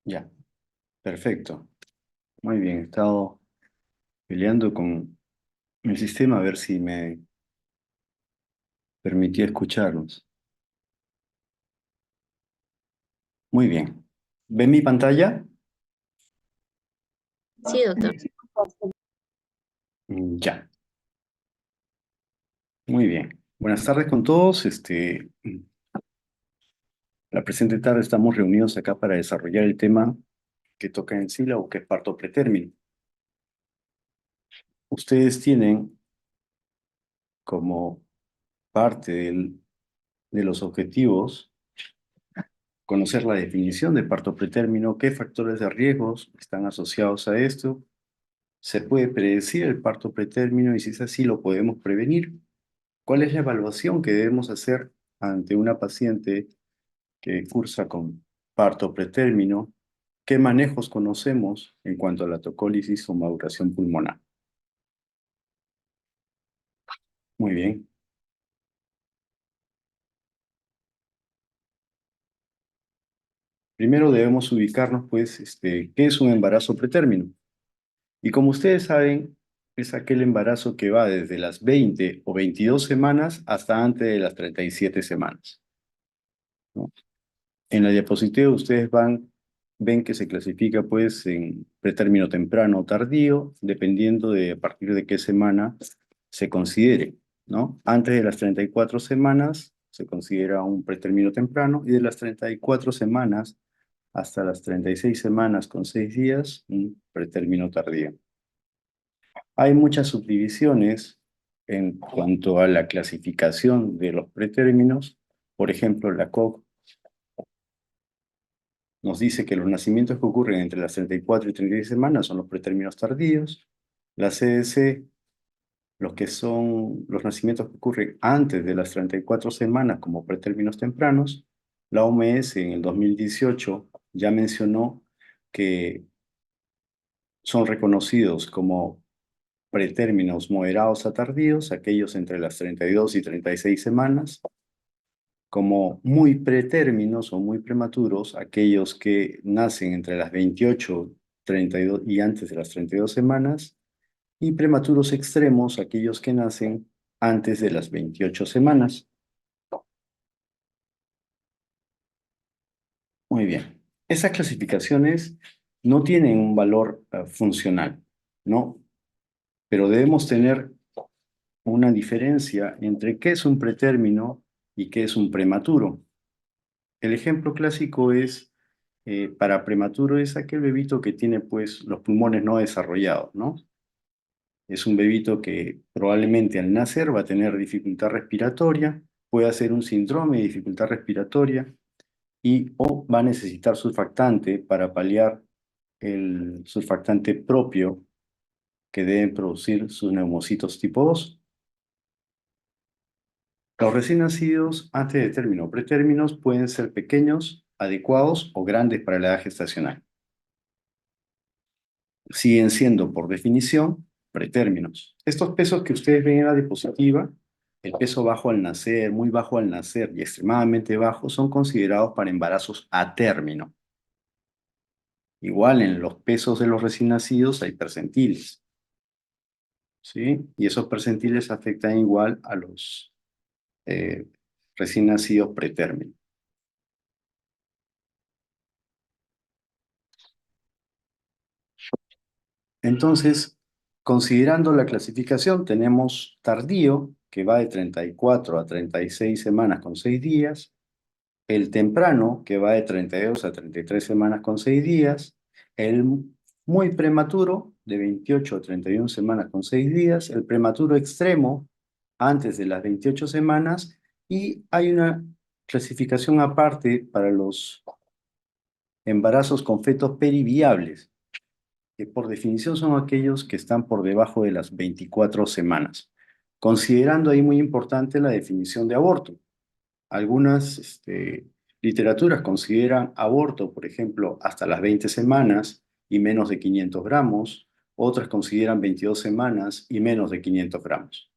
Ya, perfecto. Muy bien, he estado peleando con el sistema a ver si me permitía escucharlos. Muy bien. ¿Ven mi pantalla? Sí, doctor. Ya, muy bien. Buenas tardes con todos. La presente tarde estamos reunidos acá para desarrollar el tema que toca en sílabo, que es parto pretérmino. Ustedes tienen como parte de los objetivos conocer la definición de parto pretérmino, qué factores de riesgos están asociados a esto. ¿Se puede predecir el parto pretérmino y si es así lo podemos prevenir? ¿Cuál es la evaluación que debemos hacer ante una paciente que cursa con parto pretérmino? ¿Qué manejos conocemos en cuanto a la tocólisis o maduración pulmonar? Muy bien. Primero debemos ubicarnos, pues, ¿qué es un embarazo pretérmino? Y como ustedes saben, es aquel embarazo que va desde las 20 o 22 semanas hasta antes de las 37 semanas, ¿no? En la diapositiva ustedes ven que se clasifica pues en pretérmino temprano o tardío, dependiendo de a partir de qué semana se considere, ¿no? Antes de las 34 semanas se considera un pretérmino temprano y de las 34 semanas hasta las 36 semanas con 6 días, un pretérmino tardío. Hay muchas subdivisiones en cuanto a la clasificación de los pretérminos. Por ejemplo, la COG nos dice que los nacimientos que ocurren entre las 34 y 36 semanas son los pretérminos tardíos. La CDC, los que son los nacimientos que ocurren antes de las 34 semanas como pretérminos tempranos. La OMS en el 2018 ya mencionó que son reconocidos como pretérminos moderados a tardíos, aquellos entre las 32 y 36 semanas, como muy pretérminos o muy prematuros, aquellos que nacen entre las 28, 32 y antes de las 32 semanas, y prematuros extremos, aquellos que nacen antes de las 28 semanas. Muy bien. Esas clasificaciones no tienen un valor funcional, ¿no? Pero debemos tener una diferencia entre qué es un pretérmino y qué es un prematuro. El ejemplo clásico es, para prematuro es aquel bebito que tiene pues los pulmones no desarrollados, ¿no? Es un bebito que probablemente al nacer va a tener dificultad respiratoria, puede hacer un síndrome de dificultad respiratoria y o va a necesitar surfactante para paliar el surfactante propio que deben producir sus neumocitos tipo 2. Los recién nacidos antes de término o pretérminos pueden ser pequeños, adecuados o grandes para la edad gestacional. Siguen siendo, por definición, pretérminos. Estos pesos que ustedes ven en la diapositiva, el peso bajo al nacer, muy bajo al nacer y extremadamente bajo, son considerados para embarazos a término. Igual en los pesos de los recién nacidos hay percentiles, ¿sí? Y esos percentiles afectan igual a los eh, recién nacidos pretérmino. Entonces, considerando la clasificación, tenemos tardío, que va de 34 a 36 semanas con 6 días, el temprano, que va de 32 a 33 semanas con 6 días, el muy prematuro, de 28 a 31 semanas con 6 días, el prematuro extremo, antes de las 28 semanas, y hay una clasificación aparte para los embarazos con fetos periviables, que por definición son aquellos que están por debajo de las 24 semanas, considerando ahí muy importante la definición de aborto. Algunas literaturas consideran aborto, por ejemplo, hasta las 20 semanas y menos de 500 gramos, otras consideran 22 semanas y menos de 500 gramos.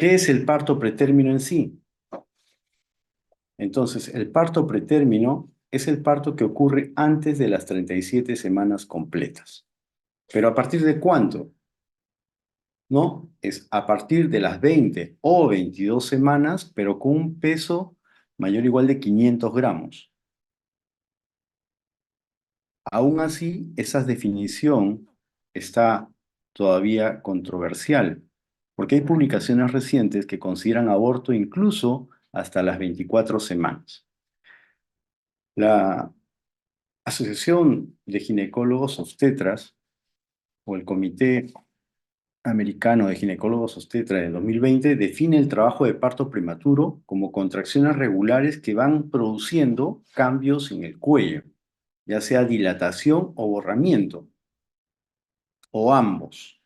¿Qué es el parto pretérmino en sí? Entonces, el parto pretérmino es el parto que ocurre antes de las 37 semanas completas. ¿Pero a partir de cuánto? ¿No? Es a partir de las 20 o 22 semanas, pero con un peso mayor o igual de 500 gramos. Aún así, esa definición está todavía controversial, porque hay publicaciones recientes que consideran aborto incluso hasta las 24 semanas. La Asociación de Ginecólogos Obstetras o el Comité Americano de Ginecólogos Obstetras de 2020 define el trabajo de parto prematuro como contracciones regulares que van produciendo cambios en el cuello, ya sea dilatación o borramiento, o ambos.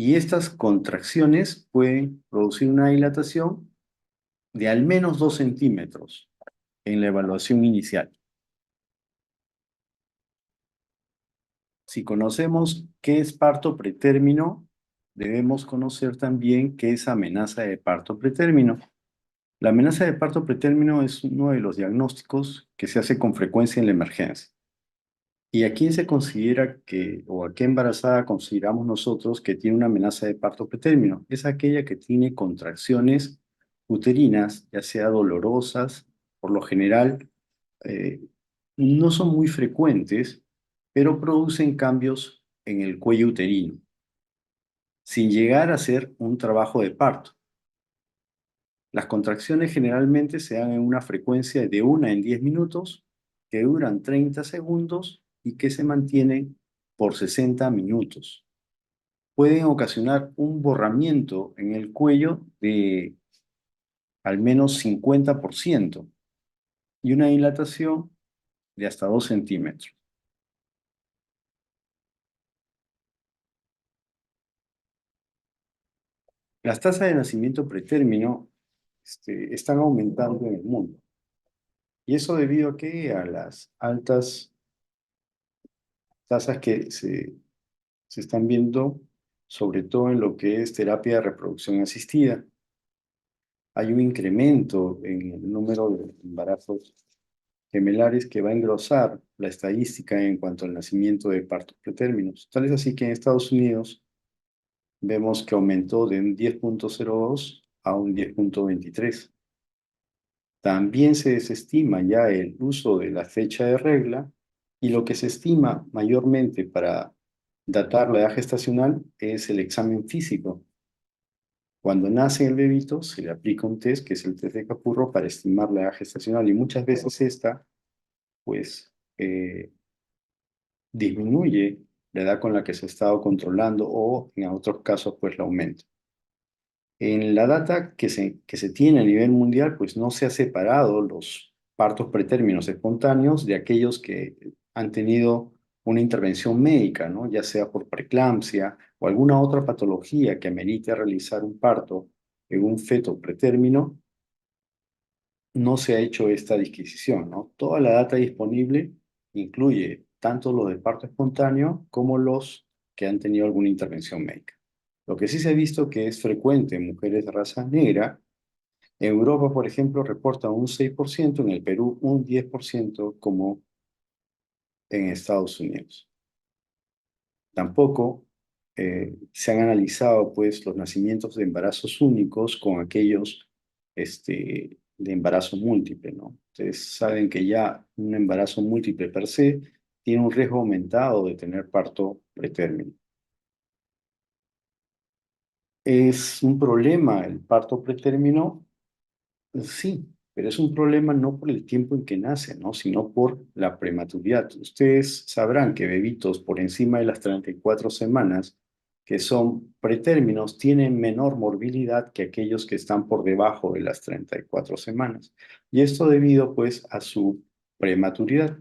Y estas contracciones pueden producir una dilatación de al menos 2 centímetros en la evaluación inicial. Si conocemos qué es parto pretérmino, debemos conocer también qué es amenaza de parto pretérmino. La amenaza de parto pretérmino es uno de los diagnósticos que se hace con frecuencia en la emergencia. ¿Y a quién se considera que, o a qué embarazada consideramos nosotros que tiene una amenaza de parto pretérmino? Es aquella que tiene contracciones uterinas, ya sea dolorosas, por lo general eh, no son muy frecuentes, pero producen cambios en el cuello uterino, sin llegar a ser un trabajo de parto. Las contracciones generalmente se dan en una frecuencia de 1 en 10 minutos, que duran 30 segundos y que se mantienen por 60 minutos. Pueden ocasionar un borramiento en el cuello de al menos 50% y una dilatación de hasta 2 centímetros. Las tasas de nacimiento pretérmino están aumentando en el mundo. ¿Y eso debido a qué? A las altas tasas que se están viendo, sobre todo en lo que es terapia de reproducción asistida. Hay un incremento en el número de embarazos gemelares que va a engrosar la estadística en cuanto al nacimiento de partos pretérminos. Tal es así que en Estados Unidos vemos que aumentó de un 10,02 a un 10,23. También se desestima ya el uso de la fecha de regla y lo que se estima mayormente para datar la edad gestacional es el examen físico. Cuando nace el bebito se le aplica un test que es el test de Capurro para estimar la edad gestacional y muchas veces esta pues disminuye la edad con la que se ha estado controlando o en otros casos pues la aumenta. En la data que se tiene a nivel mundial, pues no se ha separado los partos pretérminos espontáneos de aquellos que han tenido una intervención médica, ¿no? Ya sea por preeclampsia o alguna otra patología que amerite realizar un parto en un feto pretérmino, no se ha hecho esta disquisición, ¿no? Toda la data disponible incluye tanto los de parto espontáneo como los que han tenido alguna intervención médica. Lo que sí se ha visto que es frecuente en mujeres de raza negra, en Europa, por ejemplo, reporta un 6%, en el Perú un 10% como en Estados Unidos. Tampoco se han analizado pues, los nacimientos de embarazos únicos con aquellos de embarazo múltiple, ¿no? Ustedes saben que ya un embarazo múltiple per se tiene un riesgo aumentado de tener parto pretérmino. ¿Es un problema el parto pretérmino? Sí, pero es un problema no por el tiempo en que nace, ¿no? Sino por la prematuridad. Ustedes sabrán que bebitos por encima de las 34 semanas, que son pretérminos, tienen menor morbilidad que aquellos que están por debajo de las 34 semanas. Y esto debido, pues, a su prematuridad.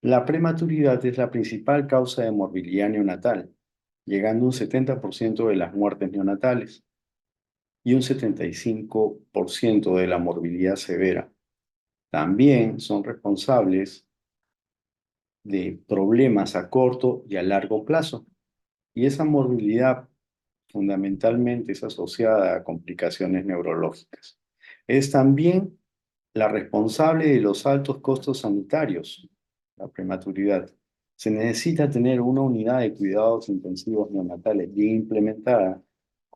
La prematuridad es la principal causa de morbilidad neonatal, llegando a un 70% de las muertes neonatales y un 75% de la morbilidad severa. También son responsables de problemas a corto y a largo plazo. Y esa morbilidad fundamentalmente es asociada a complicaciones neurológicas. Es también la responsable de los altos costos sanitarios, la prematuridad. Se necesita tener una unidad de cuidados intensivos neonatales bien implementada,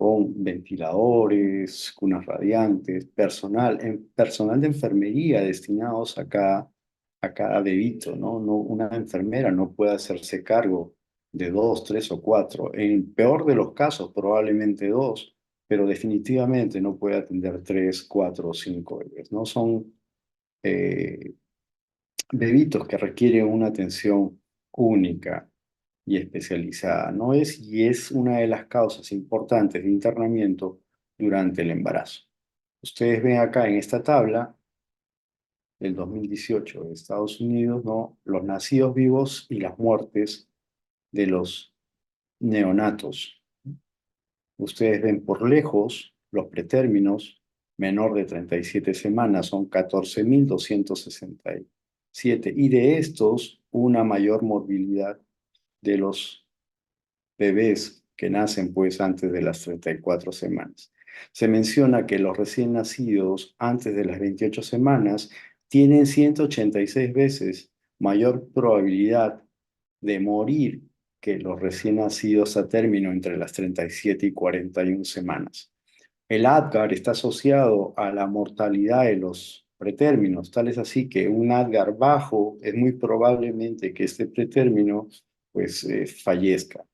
con ventiladores, cunas radiantes, personal de enfermería destinados a cada bebito, ¿no? Una enfermera no puede hacerse cargo de dos, tres o cuatro. En peor de los casos, probablemente dos, pero definitivamente no puede atender tres, cuatro o cinco bebés, ¿no? Son eh, bebitos que requieren una atención única y especializada, ¿no? Y es una de las causas importantes de internamiento durante el embarazo. Ustedes ven acá en esta tabla del 2018 de Estados Unidos, ¿no? Los nacidos vivos y las muertes de los neonatos. Ustedes ven por lejos los pretérminos, menor de 37 semanas, son 14.267. Y de estos, una mayor morbilidad de los bebés que nacen pues antes de las 34 semanas. Se menciona que los recién nacidos antes de las 28 semanas tienen 186 veces mayor probabilidad de morir que los recién nacidos a término entre las 37 y 41 semanas. El ADGAR está asociado a la mortalidad de los pretérminos, tal es así que un ADGAR bajo es muy probablemente que este pretérmino pues fallezca.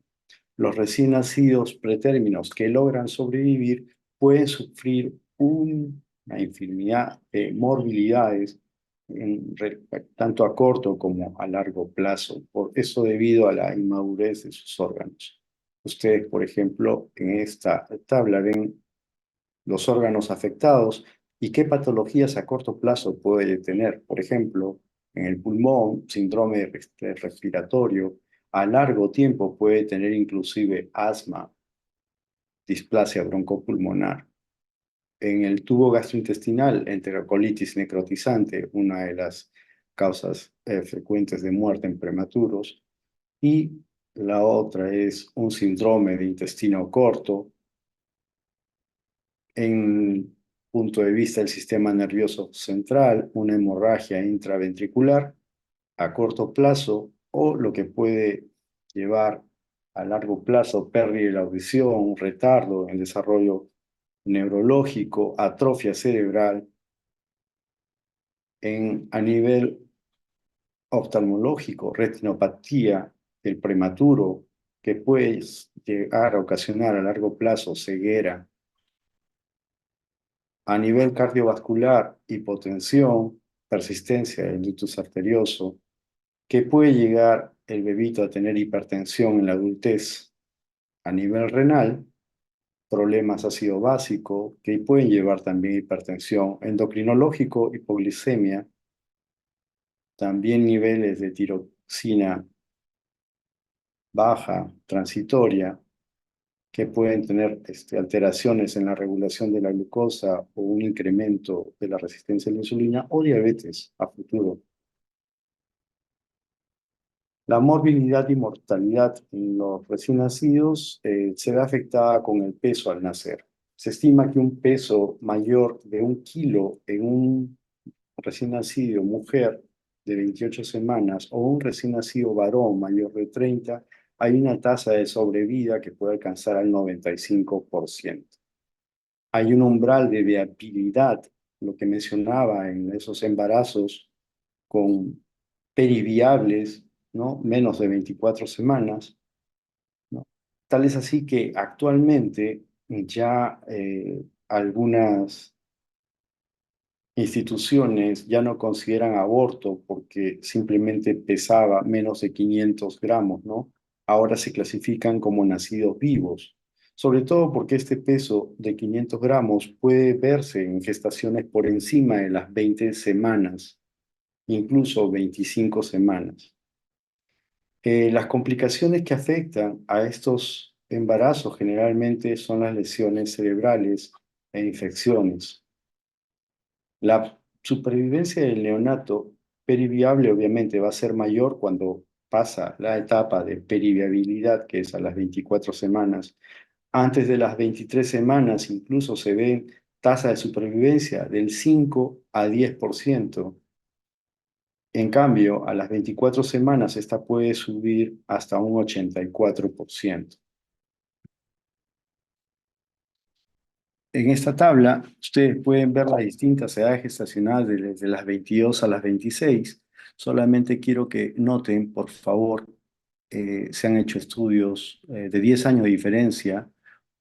Los recién nacidos pretérminos que logran sobrevivir pueden sufrir una infinidad de morbilidades, tanto a corto como a largo plazo, por eso debido a la inmadurez de sus órganos. Ustedes, por ejemplo, en esta tabla ven los órganos afectados y qué patologías a corto plazo puede tener. Por ejemplo, en el pulmón, síndrome respiratorio, a largo tiempo puede tener inclusive asma, displasia broncopulmonar. En el tubo gastrointestinal, enterocolitis necrotizante, una de las causas frecuentes de muerte en prematuros. Y la otra es un síndrome de intestino corto, en punto de vista del sistema nervioso central, una hemorragia intraventricular a corto plazo o lo que puede llevar a largo plazo pérdida de la audición, retardo en desarrollo neurológico, atrofia cerebral, a nivel oftalmológico, retinopatía del prematuro, que puede llegar a ocasionar a largo plazo ceguera. A nivel cardiovascular, hipotensión, persistencia del ductus arterioso, que puede llegar el bebito a tener hipertensión en la adultez. A nivel renal, problemas ácido básico, que pueden llevar también hipertensión. Endocrinológico, hipoglicemia, también niveles de tiroxina baja, transitoria, que pueden tener alteraciones en la regulación de la glucosa o un incremento de la resistencia a la insulina o diabetes a futuro. La morbilidad y mortalidad en los recién nacidos se ve afectada con el peso al nacer. Se estima que un peso mayor de 1 kilo en un recién nacido mujer de 28 semanas o un recién nacido varón mayor de 30, hay una tasa de sobrevida que puede alcanzar al 95%. Hay un umbral de viabilidad, lo que mencionaba en esos embarazos con periviables, ¿no? Menos de 24 semanas, ¿no? Tal es así que actualmente ya algunas instituciones ya no consideran aborto porque simplemente pesaba menos de 500 gramos, ¿no? Ahora se clasifican como nacidos vivos, sobre todo porque este peso de 500 gramos puede verse en gestaciones por encima de las 20 semanas, incluso 25 semanas. Las complicaciones que afectan a estos embarazos generalmente son las lesiones cerebrales e infecciones. La supervivencia del neonato periviable obviamente va a ser mayor cuando pasa la etapa de periviabilidad, que es a las 24 semanas, Antes de las 23 semanas incluso se ven tasa de supervivencia del 5 a 10%. En cambio, a las 24 semanas esta puede subir hasta un 84%. En esta tabla, ustedes pueden ver las distintas edades gestacionales desde las 22 a las 26. Solamente quiero que noten, por favor, se han hecho estudios de 10 años de diferencia,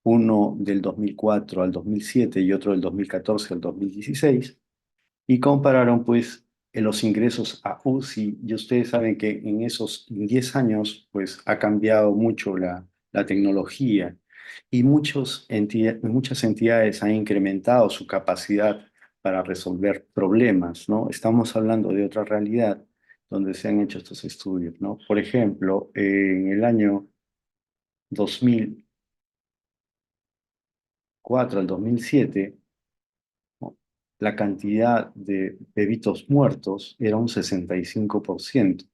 uno del 2004 al 2007 y otro del 2014 al 2016, y compararon pues los ingresos a UCI, y ustedes saben que en esos 10 años pues ha cambiado mucho la tecnología y muchas entidades han incrementado su capacidad para resolver problemas, ¿no? Estamos hablando de otra realidad donde se han hecho estos estudios, ¿no? Por ejemplo, en el año 2004 al 2007, ¿no? La cantidad de bebitos muertos era un 65%.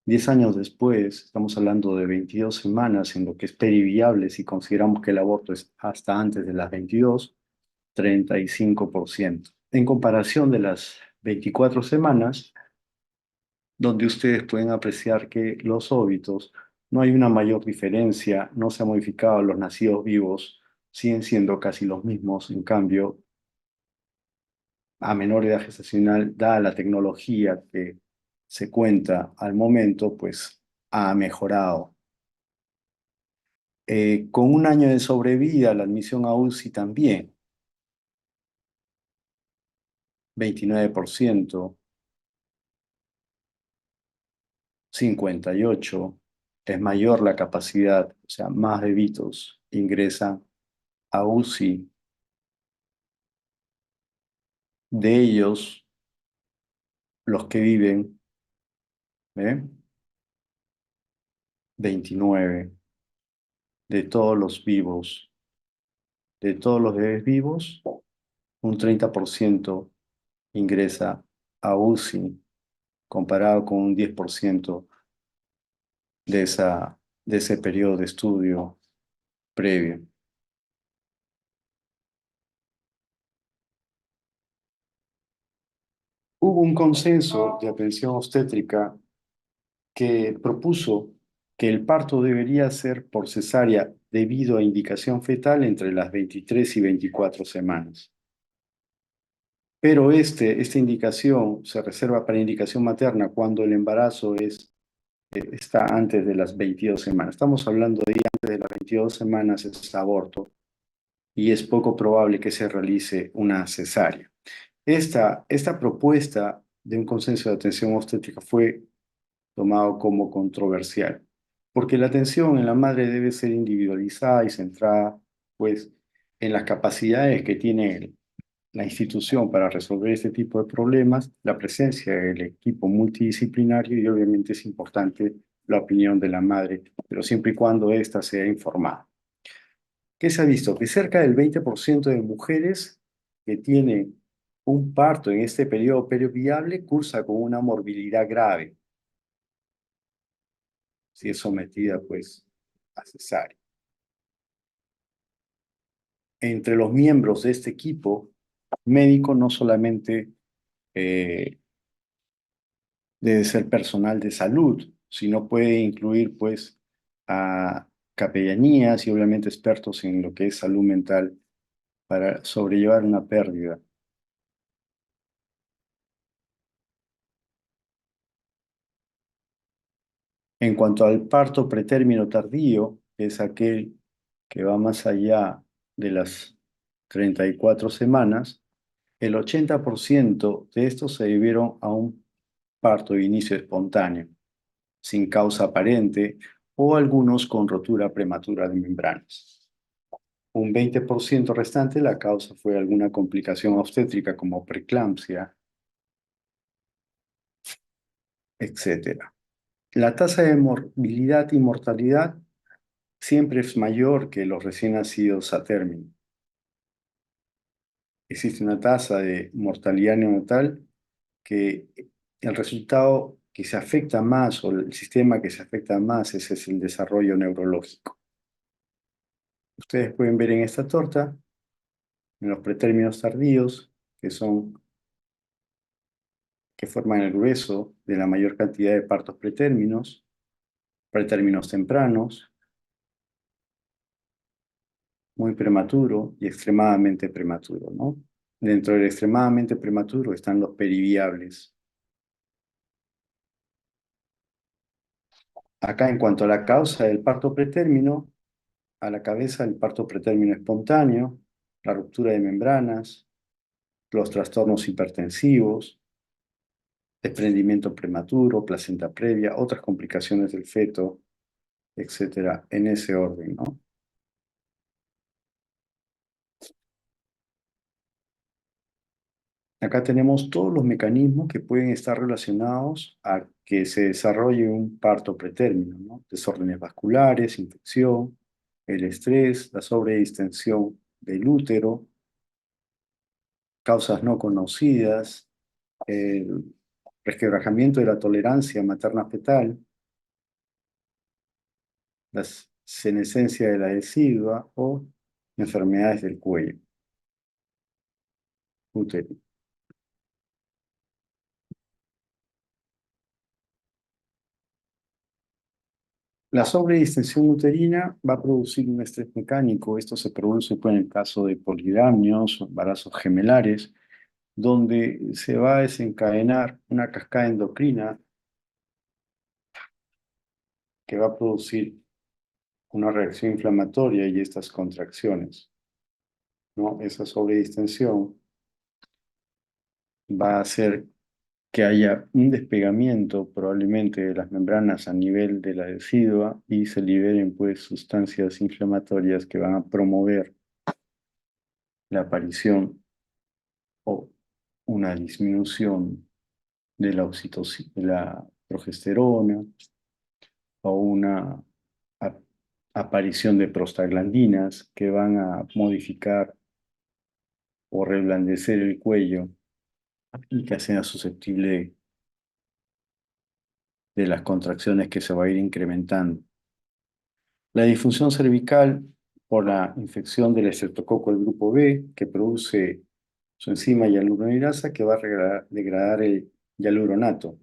10 años después, estamos hablando de 22 semanas en lo que es periviable, si consideramos que el aborto es hasta antes de las 22, 35%. En comparación de las 24 semanas, donde ustedes pueden apreciar que los óbitos no hay una mayor diferencia, no se han modificado los nacidos vivos, siguen siendo casi los mismos. En cambio, a menor edad gestacional, dada la tecnología que se cuenta al momento, pues ha mejorado. Con un año de sobrevida, la admisión a UCI también, 29%, 58%, es mayor la capacidad, o sea, más bebitos ingresan a UCI. De ellos, los que viven, ¿eh? 29, de todos los vivos, de todos los bebés vivos, un 30% ingresa a UCI, comparado con un 10% de ese periodo de estudio previo. Hubo un consenso de atención obstétrica que propuso que el parto debería ser por cesárea debido a indicación fetal entre las 23 y 24 semanas. Pero esta indicación se reserva para indicación materna cuando el embarazo está antes de las 22 semanas. Estamos hablando de antes de las 22 semanas es aborto y es poco probable que se realice una cesárea. Esta propuesta de un consenso de atención obstétrica fue tomado como controversial, porque la atención en la madre debe ser individualizada y centrada, pues, en las capacidades que tiene la institución para resolver este tipo de problemas, la presencia del equipo multidisciplinario y obviamente es importante la opinión de la madre, pero siempre y cuando ésta sea informada. ¿Qué se ha visto? Que cerca del 20% de mujeres que tienen un parto en este periodo perioviable cursa con una morbilidad grave, si es sometida pues a cesárea. Entre los miembros de este equipo médico no solamente eh, debe ser personal de salud, sino puede incluir pues a capellanías y obviamente expertos en lo que es salud mental para sobrellevar una pérdida. En cuanto al parto pretérmino tardío, que es aquel que va más allá de las 34 semanas, el 80% de estos se debieron a un parto de inicio espontáneo, sin causa aparente o algunos con rotura prematura de membranas. Un 20% restante, la causa fue alguna complicación obstétrica como preeclampsia, etc. La tasa de morbilidad y mortalidad siempre es mayor que los recién nacidos a término. Existe una tasa de mortalidad neonatal que el resultado que se afecta más o el sistema que se afecta más ese es el desarrollo neurológico. Ustedes pueden ver en esta torta, en los pretérminos tardíos, que son, que forman el grueso de la mayor cantidad de partos pretérminos, pretérminos tempranos, muy prematuro y extremadamente prematuro, ¿no? Dentro del extremadamente prematuro están los periviables. Acá, en cuanto a la causa del parto pretérmino, a la cabeza el parto pretérmino espontáneo, la ruptura de membranas, los trastornos hipertensivos, desprendimiento prematuro, placenta previa, otras complicaciones del feto, etcétera, en ese orden, ¿no? Acá tenemos todos los mecanismos que pueden estar relacionados a que se desarrolle un parto pretérmino, ¿no? Desórdenes vasculares, infección, el estrés, la sobredistensión del útero, causas no conocidas, el resquebrajamiento de la tolerancia materna fetal, la senescencia de la decidua o enfermedades del cuello útero. La sobredistensión uterina va a producir un estrés mecánico. Esto se produce en el caso de polidamios o embarazos gemelares, donde se va a desencadenar una cascada endocrina que va a producir una reacción inflamatoria y estas contracciones, ¿no? Esa sobredistensión va a hacer que haya un despegamiento probablemente de las membranas a nivel de la decidua y se liberen pues sustancias inflamatorias que van a promover la aparición o una disminución de la oxitocina, de la progesterona o una a- aparición de prostaglandinas que van a modificar o reblandecer el cuello y que sea susceptible de las contracciones que se va a ir incrementando. La disfunción cervical por la infección del estreptococo del grupo B, que produce su enzima hialuronidasa, que va a degradar el hialuronato.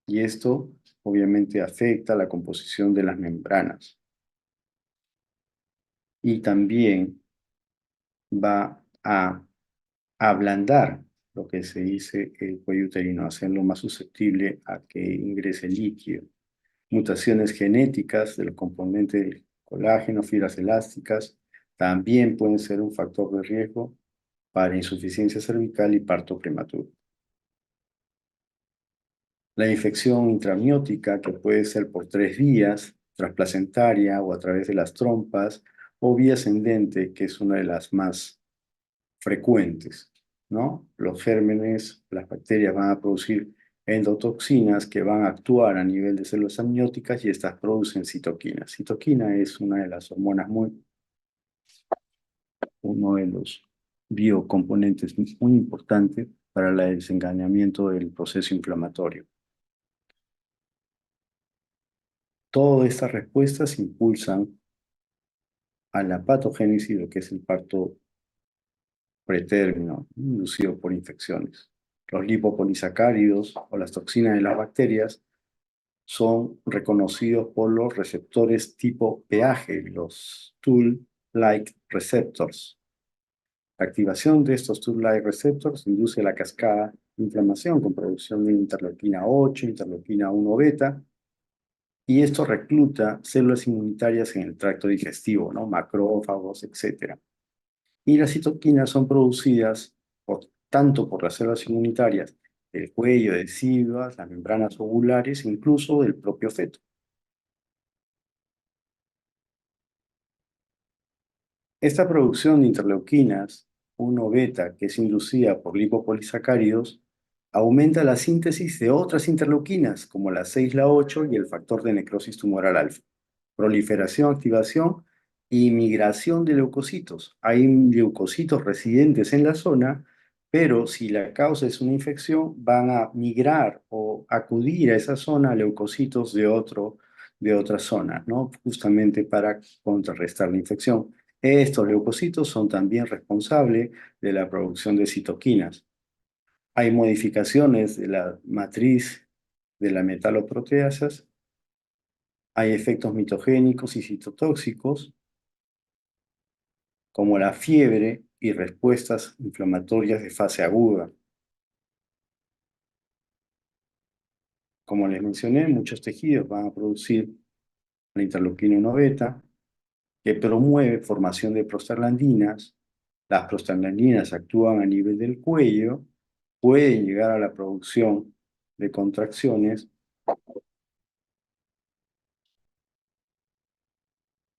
Y esto obviamente afecta la composición de las membranas. Y también va a ablandar lo que se dice el cuello uterino, hacerlo más susceptible a que ingrese líquido. Mutaciones genéticas de los componentes del colágeno, fibras elásticas, también pueden ser un factor de riesgo para insuficiencia cervical y parto prematuro. La infección intramniótica, que puede ser por 3 vías, transplacentaria o a través de las trompas, o vía ascendente, que es una de las más frecuentes, ¿no? Los gérmenes, las bacterias van a producir endotoxinas que van a actuar a nivel de células amnióticas y estas producen citoquinas. Citoquina es una de las hormonas uno de los biocomponentes muy importantes para el desencadenamiento del proceso inflamatorio. Todas estas respuestas impulsan a la patogénesis, lo que es el parto pretérmino, inducido por infecciones. Los lipopolisacáridos o las toxinas de las bacterias son reconocidos por los receptores tipo pH, los Toll-like receptors. La activación de estos Toll-like receptors induce la cascada de inflamación con producción de interleuquina 8, interleuquina 1 beta, y esto recluta células inmunitarias en el tracto digestivo, ¿no? Macrófagos, etc. Y las citoquinas son producidas tanto por las células inmunitarias del cuello, de deciduas, las membranas ovulares, incluso del propio feto. Esta producción de interleuquinas 1 beta, que es inducida por lipopolisacáridos, aumenta la síntesis de otras interleuquinas, como la 6, la 8 y el factor de necrosis tumoral alfa. Proliferación, activación y migración de leucocitos. Hay leucocitos residentes en la zona, pero si la causa es una infección, van a migrar o acudir a esa zona leucocitos de otra zona, ¿no? Justamente para contrarrestar la infección. Estos leucocitos son también responsables de la producción de citoquinas. Hay modificaciones de la matriz de la metaloproteasas, hay efectos mitogénicos y citotóxicos, como la fiebre y respuestas inflamatorias de fase aguda. Como les mencioné, muchos tejidos van a producir la interleuquina 1 beta, que promueve formación de prostaglandinas. Las prostaglandinas actúan a nivel del cuello, pueden llegar a la producción de contracciones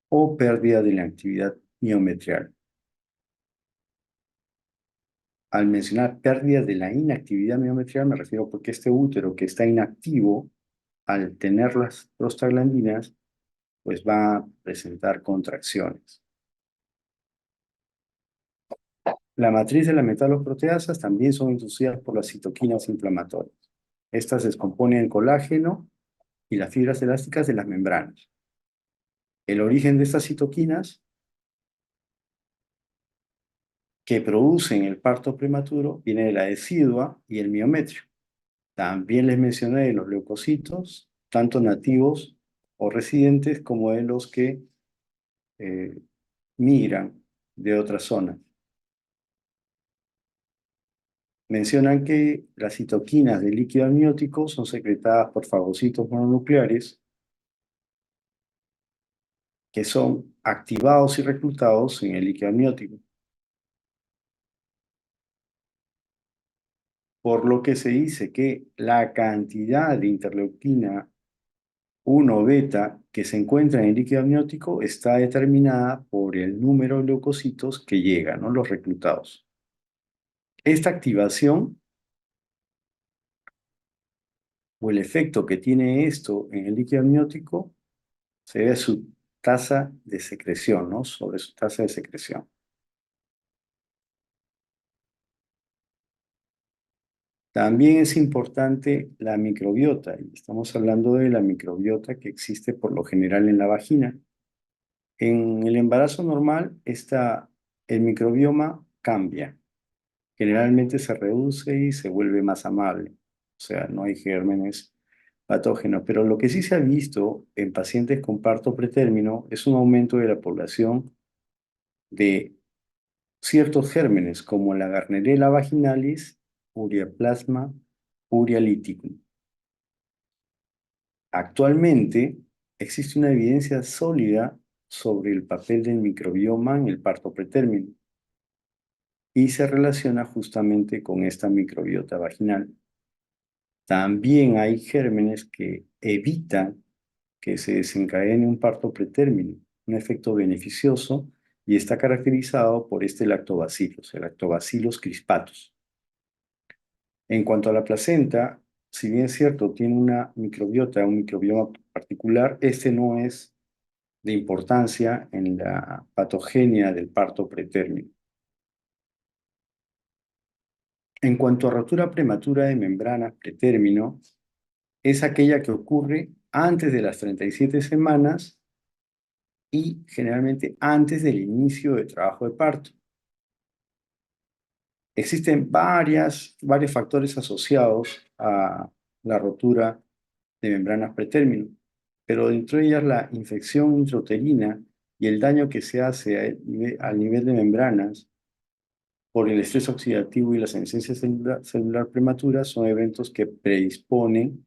o pérdida de la actividad miometrial. Al mencionar pérdida de la inactividad miometrial, me refiero porque este útero que está inactivo, al tener las prostaglandinas, pues va a presentar contracciones. La matriz de las metaloproteasas también son inducidas por las citoquinas inflamatorias. Estas descomponen el colágeno y las fibras elásticas de las membranas. El origen de estas citoquinas que producen el parto prematuro viene de la decidua y el miometrio. También les mencioné de los leucocitos, tanto nativos o residentes como de los que eh, migran de otras zonas. Mencionan que las citoquinas del líquido amniótico son secretadas por fagocitos mononucleares que son activados y reclutados en el líquido amniótico, por lo que se dice que la cantidad de interleuquina 1 beta que se encuentra en el líquido amniótico está determinada por el número de leucocitos que llegan, ¿no? Los reclutados. Esta activación o el efecto que tiene esto en el líquido amniótico se debe a su tasa de secreción, ¿no? Sobre su tasa de secreción. También es importante la microbiota, y estamos hablando de la microbiota que existe por lo general en la vagina. En el embarazo normal, el microbioma cambia. Generalmente se reduce y se vuelve más amable. O sea, no hay gérmenes patógenos. Pero lo que sí se ha visto en pacientes con parto pretérmino es un aumento de la población de ciertos gérmenes, como la Gardnerella vaginalis, Ureaplasma urealyticum. Actualmente existe una evidencia sólida sobre el papel del microbioma en el parto pretérmino y se relaciona justamente con esta microbiota vaginal. También hay gérmenes que evitan que se desencadene un parto pretérmino, un efecto beneficioso, y está caracterizado por este lactobacillus, el lactobacillus crispatus. En cuanto a la placenta, si bien es cierto, tiene una microbiota, un microbioma particular, este no es de importancia en la patogenia del parto pretérmino. En cuanto a rotura prematura de membranas pretérmino, es aquella que ocurre antes de las 37 semanas y generalmente antes del inicio del trabajo de parto. Existen varios factores asociados a la rotura de membranas pretérmino, pero dentro de ellas la infección intrauterina y el daño que se hace al nivel de membranas por el estrés oxidativo y la senescencia celular prematura son eventos que predisponen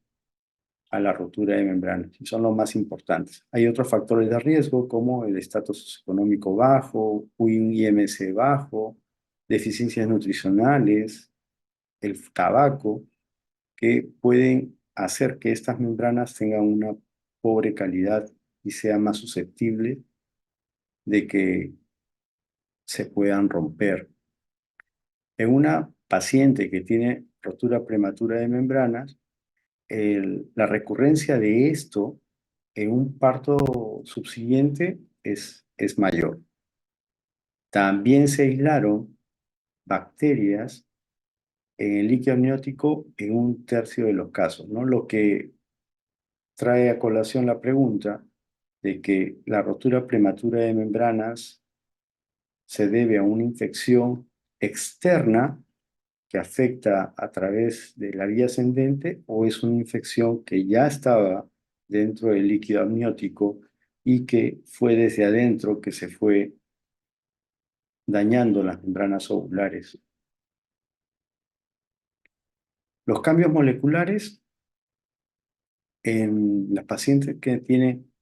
a la rotura de membranas y son los más importantes. Hay otros factores de riesgo como el estatus socioeconómico bajo, un IMC bajo, deficiencias nutricionales, el tabaco, que pueden hacer que estas membranas tengan una pobre calidad y sean más susceptibles de que se puedan romper. En una paciente que tiene rotura prematura de membranas, la recurrencia de esto en un parto subsiguiente es mayor. También se aislaron bacterias en el líquido amniótico en un tercio de los casos, ¿no? Lo que trae a colación la pregunta de que la rotura prematura de membranas se debe a una infección externa que afecta a través de la vía ascendente o es una infección que ya estaba dentro del líquido amniótico y que fue desde adentro que se fue dañando las membranas ovulares. Los cambios moleculares en las pacientes que tienen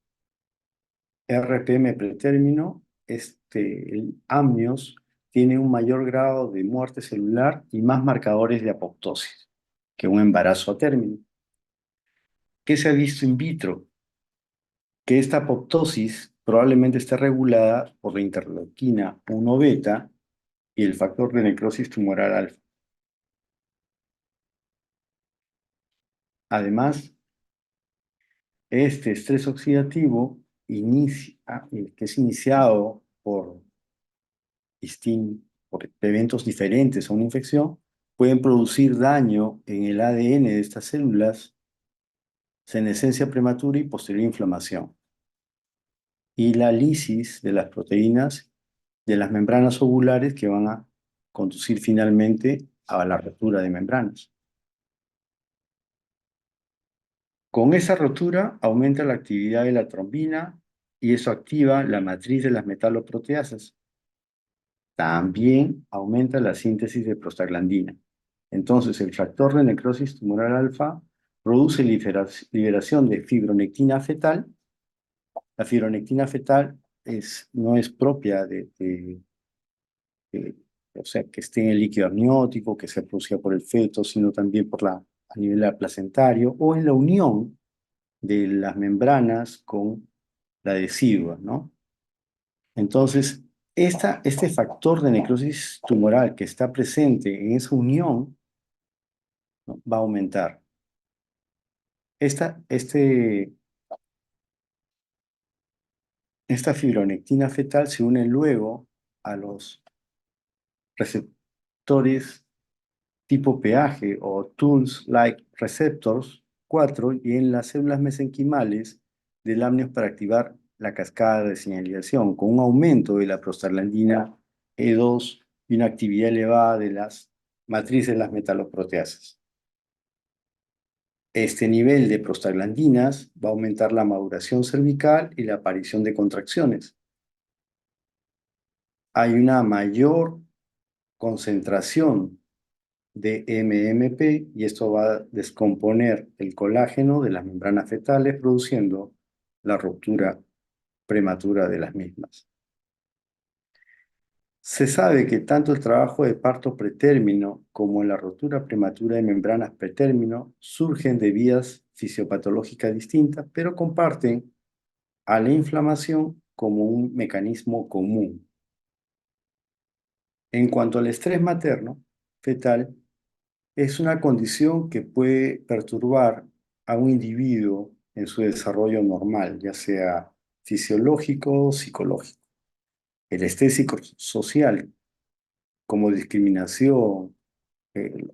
RPM pretérmino, el amnios tiene un mayor grado de muerte celular y más marcadores de apoptosis que un embarazo a término. ¿Qué se ha visto in vitro? Que esta apoptosis probablemente esté regulada por la interleuquina 1 beta y el factor de necrosis tumoral alfa. Además, este estrés oxidativo que es iniciado por eventos diferentes a una infección, pueden producir daño en el ADN de estas células, senescencia prematura y posterior inflamación. Y la lisis de las proteínas de las membranas ovulares que van a conducir finalmente a la rotura de membranas. Con esa rotura aumenta la actividad de la trombina y eso activa la matriz de las metaloproteasas. También aumenta la síntesis de prostaglandina. Entonces, el factor de necrosis tumoral alfa produce liberación de fibronectina fetal. La fibronectina fetal no es propia de, o sea, que esté en el líquido amniótico, que se produzca por el feto, sino también a nivel placentario o en la unión de las membranas con la decidua, ¿no? Entonces, este factor de necrosis tumoral que está presente en esa unión, ¿no?, va a aumentar. Esta, este, esta fibronectina fetal se une luego a los receptores tipo peaje o Tools-like receptors 4 y en las células mesenquimales del amnios para activar la cascada de señalización con un aumento de la prostaglandina E2 y una actividad elevada de las matrices de las metaloproteasas. Este nivel de prostaglandinas va a aumentar la maduración cervical y la aparición de contracciones. Hay una mayor concentración de MMP y esto va a descomponer el colágeno de las membranas fetales produciendo la ruptura prematura de las mismas. Se sabe que tanto el trabajo de parto pretérmino como la rotura prematura de membranas pretérmino surgen de vías fisiopatológicas distintas, pero comparten a la inflamación como un mecanismo común. En cuanto al estrés materno, fetal, es una condición que puede perturbar a un individuo en su desarrollo normal, ya sea fisiológico o psicológico. El estrés psicosocial, como discriminación,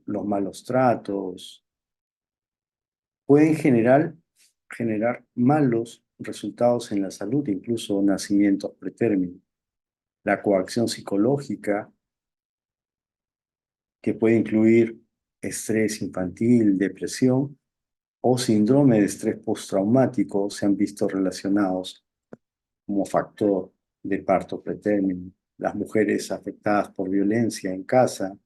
los malos tratos, pueden generar malos resultados en la salud, incluso nacimientos pretérminos. La coacción psicológica, que puede incluir estrés infantil, depresión o síndrome de estrés postraumático, se han visto relacionados como factor de parto pretérmino. Las mujeres afectadas por violencia en casa,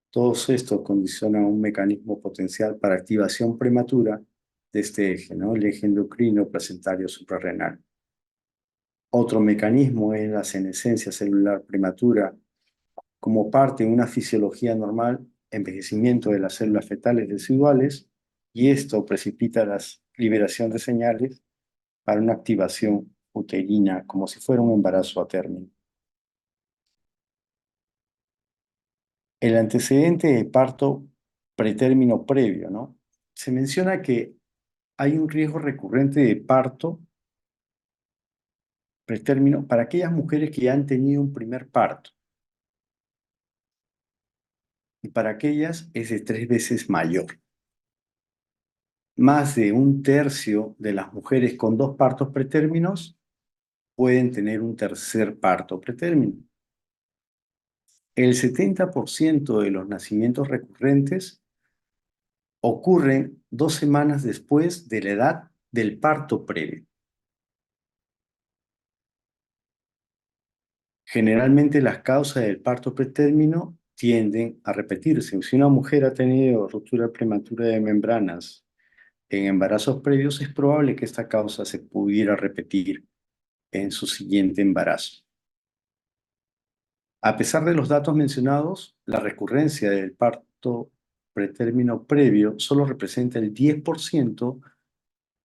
todo esto condiciona un mecanismo potencial para activación prematura de este eje, ¿no?, el eje endocrino placentario suprarrenal. Otro mecanismo es la senescencia celular prematura, como parte de una fisiología normal, envejecimiento de las células fetales residuales, y esto precipita la liberación de señales para una activación uterina, como si fuera un embarazo a término. El antecedente de parto pretérmino previo, ¿no? Se menciona que hay un riesgo recurrente de parto pretérmino para aquellas mujeres que ya han tenido un primer parto. Y para aquellas es de 3 veces mayor. Más de un tercio de las mujeres con 2 partos pretérminos pueden tener un tercer parto pretérmino. El 70% de los nacimientos recurrentes ocurren 2 semanas después de la edad del parto previo. Generalmente las causas del parto pretérmino tienden a repetirse. Si una mujer ha tenido ruptura prematura de membranas en embarazos previos, es probable que esta causa se pudiera repetir en su siguiente embarazo. A pesar de los datos mencionados, la recurrencia del parto pretérmino previo solo representa el 10%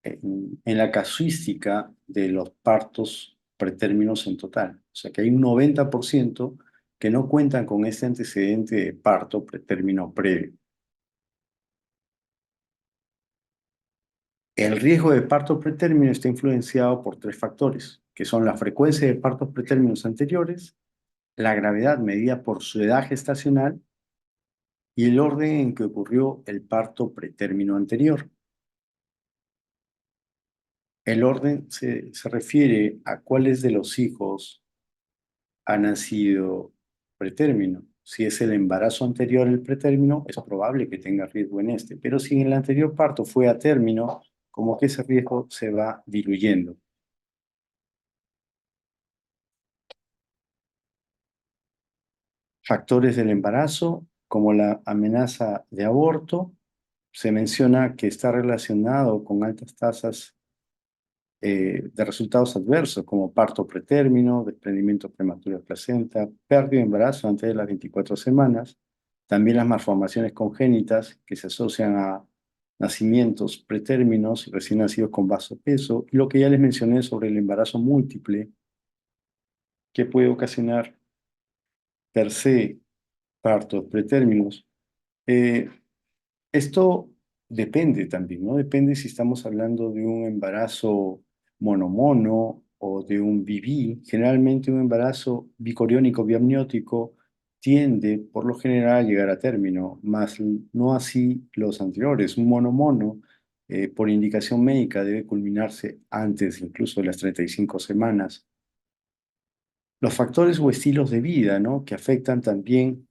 en la casuística de los partos pretérminos en total. O sea que hay un 90% que no cuentan con este antecedente de parto pretérmino previo. El riesgo de parto pretérmino está influenciado por 3 factores, que son la frecuencia de partos pretérminos anteriores, la gravedad medida por su edad gestacional y el orden en que ocurrió el parto pretérmino anterior. El orden se refiere a cuáles de los hijos ha nacido pretérmino. Si es el embarazo anterior al pretérmino, es probable que tenga riesgo en este, pero si en el anterior parto fue a término, como que ese riesgo se va diluyendo. Factores del embarazo, como la amenaza de aborto, se menciona que está relacionado con altas tasas de resultados adversos como parto pretérmino, desprendimiento prematuro de placenta, pérdida de embarazo antes de las 24 semanas, también las malformaciones congénitas que se asocian a nacimientos pretérminos y recién nacidos con bajo peso, y lo que ya les mencioné sobre el embarazo múltiple que puede ocasionar per se partos pretérminos. Eh, Esto depende también, ¿no? Depende si estamos hablando de un embarazo monomono o de un BB. Generalmente un embarazo bicoriónico biamniótico tiende, por lo general, a llegar a término, más no así los anteriores. Un monomono, por indicación médica, debe culminarse antes incluso de las 35 semanas. Los factores o estilos de vida, ¿no? Que afectan también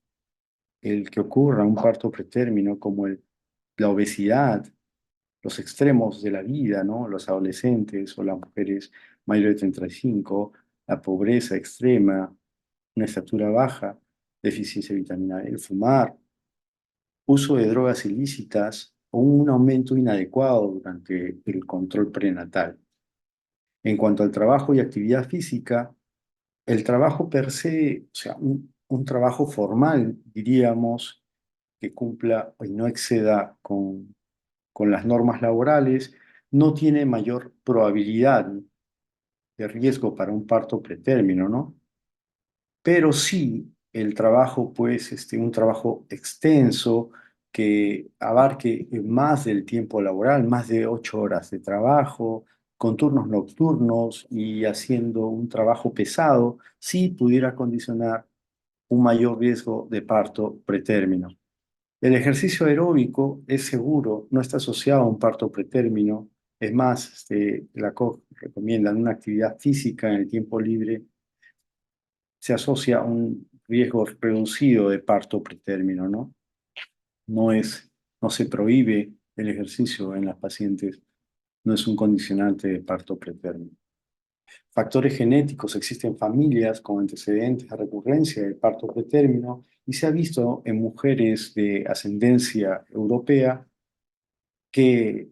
el que ocurra un parto pretérmino, como la obesidad, los extremos de la vida, ¿no? Los adolescentes o las mujeres mayores de 35, la pobreza extrema, una estatura baja, deficiencia de vitamina D, el fumar, uso de drogas ilícitas o un aumento inadecuado durante el control prenatal. En cuanto al trabajo y actividad física, el trabajo per se, o sea, un trabajo formal, diríamos, que cumpla y no exceda con las normas laborales, no tiene mayor probabilidad de riesgo para un parto pretérmino, ¿no? Pero sí el trabajo, pues, un trabajo extenso que abarque más del tiempo laboral, más de 8 horas de trabajo, con turnos nocturnos y haciendo un trabajo pesado, sí pudiera condicionar un mayor riesgo de parto pretérmino. El ejercicio aeróbico es seguro, no está asociado a un parto pretérmino. Es más, la COG recomienda una actividad física en el tiempo libre, se asocia a un riesgo reducido de parto pretérmino, ¿no? No se prohíbe el ejercicio en las pacientes, no es un condicionante de parto pretérmino. Factores genéticos, existen familias con antecedentes de recurrencia de parto pretérmino y se ha visto en mujeres de ascendencia europea que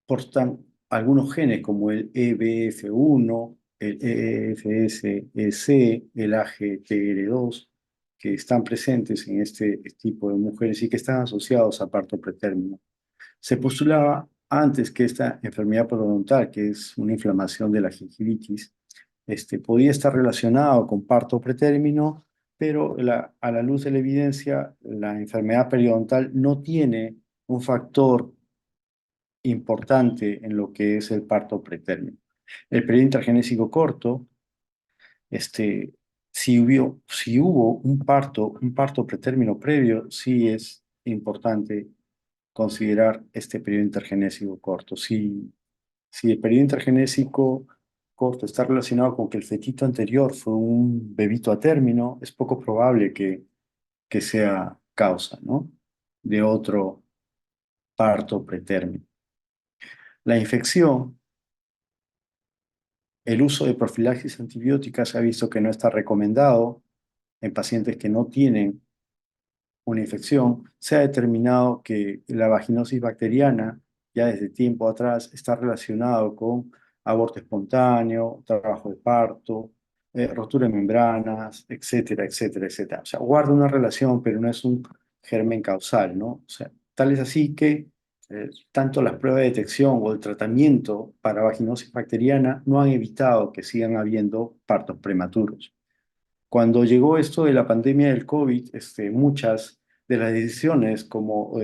portan algunos genes como el EBF1, el EFSEC, el AGTR2, que están presentes en este tipo de mujeres y que están asociados a parto pretérmino. Se postulaba antes que esta enfermedad periodontal, que es una inflamación de la gingivitis, podía estar relacionado con parto pretérmino, pero a la luz de la evidencia, la enfermedad periodontal no tiene un factor importante en lo que es el parto pretérmino. El periodo intragenésico corto, este, si hubo un parto pretérmino previo, sí es importante considerar este periodo intergenésico corto. Si el periodo intergenésico corto está relacionado con que el fetito anterior fue un bebito a término, es poco probable que sea causa, ¿no? De otro parto pretérmino. La infección, el uso de profilaxis antibiótica se ha visto que no está recomendado en pacientes que no tienen una infección. Se ha determinado que la vaginosis bacteriana ya desde tiempo atrás está relacionado con aborto espontáneo, trabajo de parto, rotura de membranas, etcétera, etcétera, etcétera. O sea, guarda una relación, pero no es un germen causal, ¿no? O sea, tal es así que tanto las pruebas de detección o el tratamiento para vaginosis bacteriana no han evitado que sigan habiendo partos prematuros. Cuando llegó esto de la pandemia del COVID, muchas de las decisiones como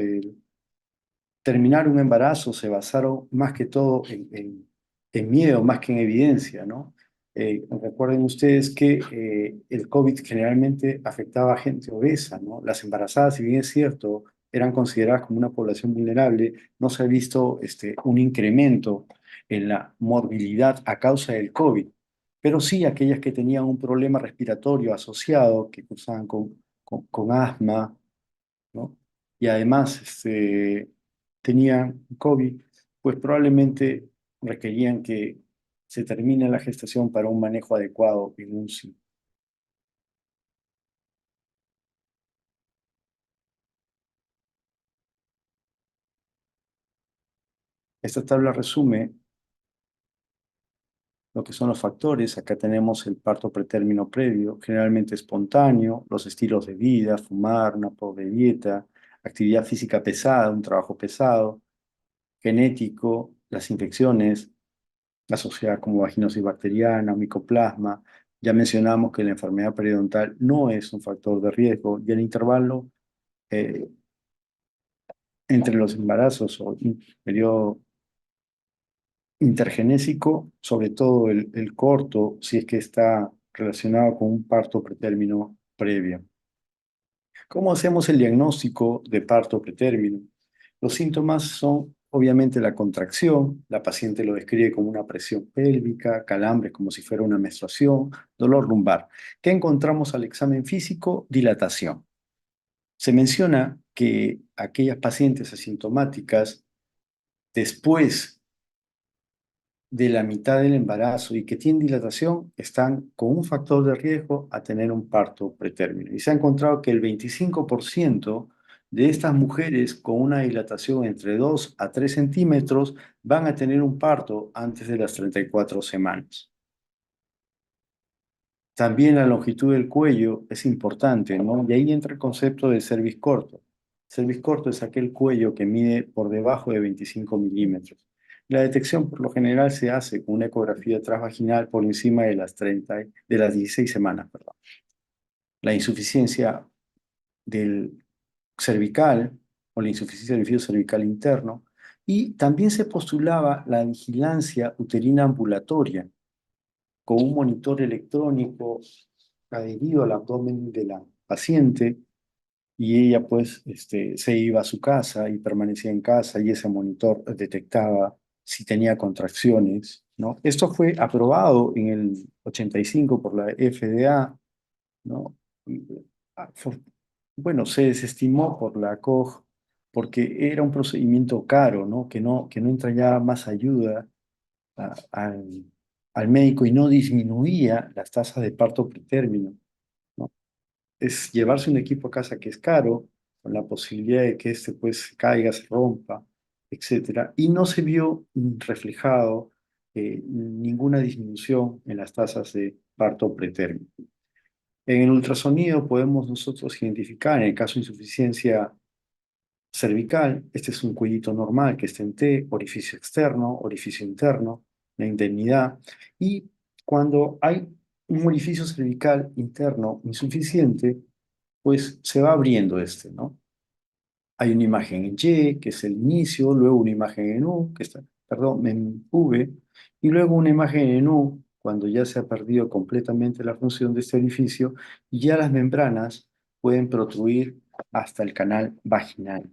terminar un embarazo se basaron más que todo en miedo, más que en evidencia, ¿no? Recuerden ustedes que el COVID generalmente afectaba a gente obesa, ¿no? Las embarazadas, si bien es cierto, eran consideradas como una población vulnerable, no se ha visto un incremento en la morbilidad a causa del COVID, pero sí aquellas que tenían un problema respiratorio asociado, que cursaban con asma, ¿no? Y además tenían COVID, pues probablemente requerían que se termine la gestación para un manejo adecuado en UCI. Esta tabla resume lo que son los factores. Acá tenemos el parto pretérmino previo, generalmente espontáneo, los estilos de vida, fumar, una pobre dieta, actividad física pesada, un trabajo pesado, genético, las infecciones, asociada como vaginosis bacteriana, micoplasma. Ya mencionamos que la enfermedad periodontal no es un factor de riesgo y el intervalo eh, entre los embarazos o periodo intergenésico, sobre todo el corto, si es que está relacionado con un parto pretérmino previo. ¿Cómo hacemos el diagnóstico de parto pretérmino? Los síntomas son obviamente la contracción, la paciente lo describe como una presión pélvica, calambres como si fuera una menstruación, dolor lumbar. ¿Qué encontramos al examen físico? Dilatación. Se menciona que aquellas pacientes asintomáticas, después de la mitad del embarazo y que tienen dilatación están con un factor de riesgo a tener un parto pretérmino. Y se ha encontrado que el 25% de estas mujeres con una dilatación entre 2 a 3 centímetros van a tener un parto antes de las 34 semanas. También la longitud del cuello es importante, ¿no? Y ahí entra el concepto de cervix corto. Cervix corto es aquel cuello que mide por debajo de 25 milímetros. La detección por lo general se hace con una ecografía transvaginal por encima de las 30, de las 16 semanas, perdón. La insuficiencia del cervical o la insuficiencia del filo cervical interno. Y también se postulaba la vigilancia uterina ambulatoria con un monitor electrónico adherido al abdomen de la paciente y ella pues se iba a su casa y permanecía en casa y ese monitor detectaba si tenía contracciones, ¿no? Esto fue aprobado en el 85 por la FDA, ¿no? Y, bueno, se desestimó por la COG porque era un procedimiento caro, ¿no? Que no entrañaba más ayuda al, al médico y no disminuía las tasas de parto pretérmino, ¿no? Es llevarse un equipo a casa que es caro, con la posibilidad de que este pues caiga, se rompa, etcétera, y no se vio reflejado ninguna disminución en las tasas de parto pretérmino. En el ultrasonido podemos nosotros identificar, en el caso de insuficiencia cervical, este es un cuellito normal que está en T, orificio externo, orificio interno, la indemnidad. Y cuando hay un orificio cervical interno insuficiente, pues se va abriendo ¿no? Hay una imagen en Y, que es el inicio, luego una imagen en U, que está, perdón, en V, y luego una imagen en U, cuando ya se ha perdido completamente la función de este orificio, y ya las membranas pueden protruir hasta el canal vaginal.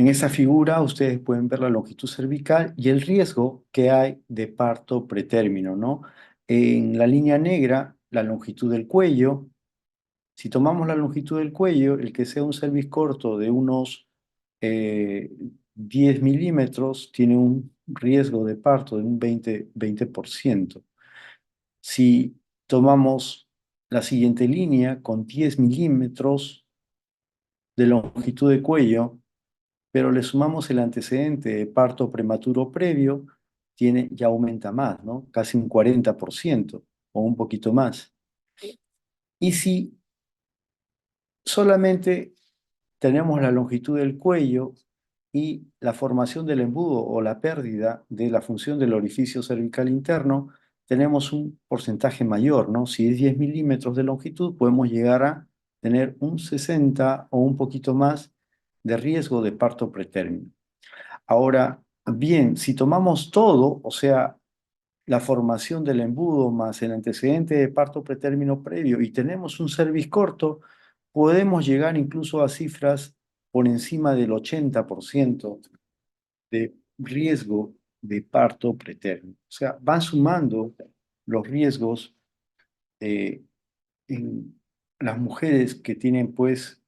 En esa figura ustedes pueden ver la longitud cervical y el riesgo que hay de parto pretérmino, ¿no? En la línea negra, la longitud del cuello. Si tomamos la longitud del cuello, el que sea un cervix corto de unos 10 milímetros tiene un riesgo de parto de un 20%. Si tomamos la siguiente línea con 10 milímetros de longitud de cuello, pero le sumamos el antecedente de parto prematuro previo, ya aumenta más, ¿no? Casi un 40% o un poquito más. Y si solamente tenemos la longitud del cuello y la formación del embudo o la pérdida de la función del orificio cervical interno, tenemos un porcentaje mayor, ¿no? Si es 10 milímetros de longitud, podemos llegar a tener un 60 o un poquito más de riesgo de parto pretérmino. Ahora, bien, si tomamos todo, o sea, la formación del embudo más el antecedente de parto pretérmino previo y tenemos un cervix corto, podemos llegar incluso a cifras por encima del 80% de riesgo de parto pretérmino. O sea, van sumando los riesgos en las mujeres que tienen pues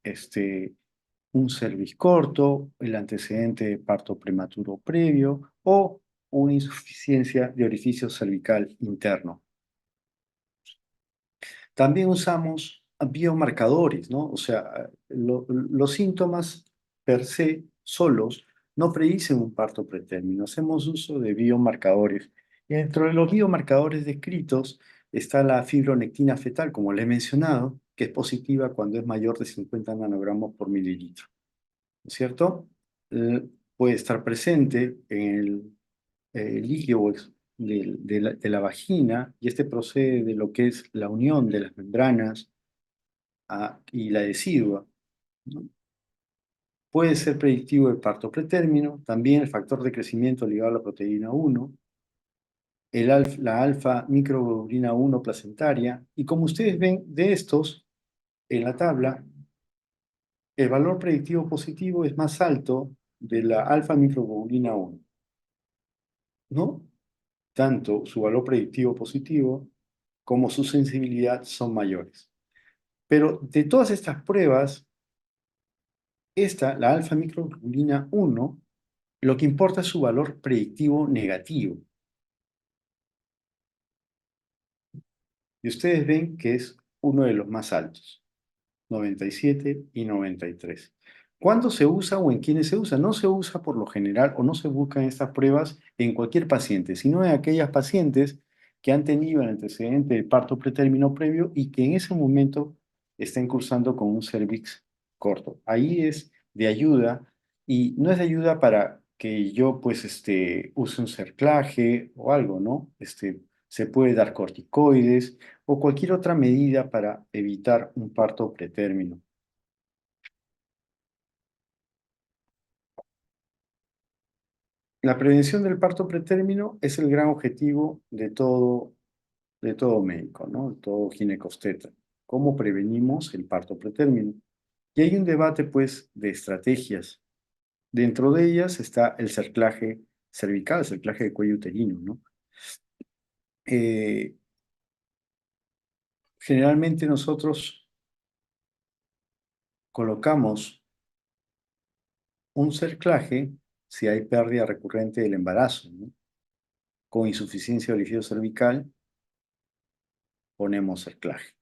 un cervix corto, el antecedente de parto prematuro previo o una insuficiencia de orificio cervical interno. También usamos biomarcadores, ¿no? O sea, los síntomas per se solos no predicen un parto pretérmino. Hacemos uso de biomarcadores. Y dentro de los biomarcadores descritos está la fibronectina fetal, como le he mencionado, que es positiva cuando es mayor de 50 nanogramos por mililitro. ¿No es cierto? Puede estar presente en el líquido de la vagina y este procede de lo que es la unión de las membranas y la decidua, ¿no? Puede ser predictivo del parto pretérmino, también el factor de crecimiento ligado a la proteína 1, la alfa microglobulina 1 placentaria, y como ustedes ven de estos en la tabla, el valor predictivo positivo es más alto de la alfa microglobulina 1, ¿no? Tanto su valor predictivo positivo como su sensibilidad son mayores. Pero de todas estas pruebas, la alfa microglobulina 1, lo que importa es su valor predictivo negativo. Y ustedes ven que es uno de los más altos, 97 y 93. ¿Cuándo se usa o en quiénes se usa? No se usa por lo general o no se buscan estas pruebas en cualquier paciente, sino en aquellas pacientes que han tenido el antecedente de parto pretérmino previo y que en ese momento estén cursando con un cervix corto. Ahí es de ayuda y no es de ayuda para que yo pues use un cerclaje o algo, ¿no? Se puede dar corticoides o cualquier otra medida para evitar un parto pretérmino. La prevención del parto pretérmino es el gran objetivo de todo médico, ¿no? De todo ginecobstetra. ¿Cómo prevenimos el parto pretérmino? Y hay un debate, pues, de estrategias. Dentro de ellas está el cerclaje cervical, el cerclaje de cuello uterino, ¿no? Eh, Generalmente nosotros colocamos un cerclaje si hay pérdida recurrente del embarazo, ¿no? Con insuficiencia de orificio cervical, ponemos cerclaje.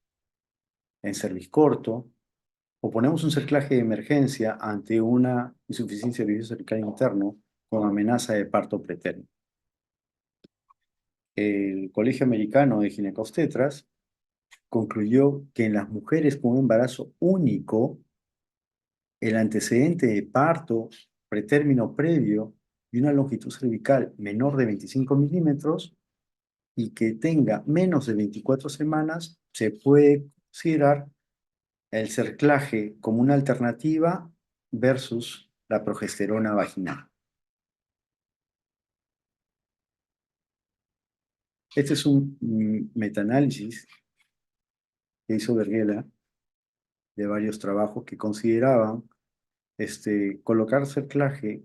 En cervixcorto, o ponemos un cerclaje de emergencia ante una insuficiencia de orificio cervical interno con amenaza de parto pretérmino. El Colegio Americano de Ginecobstetras concluyó que en las mujeres con un embarazo único, el antecedente de parto pretérmino previo y una longitud cervical menor de 25 milímetros y que tenga menos de 24 semanas, se puede considerar el cerclaje como una alternativa versus la progesterona vaginal. Este es un metaanálisis que hizo Berghela de varios trabajos que consideraban colocar cerclaje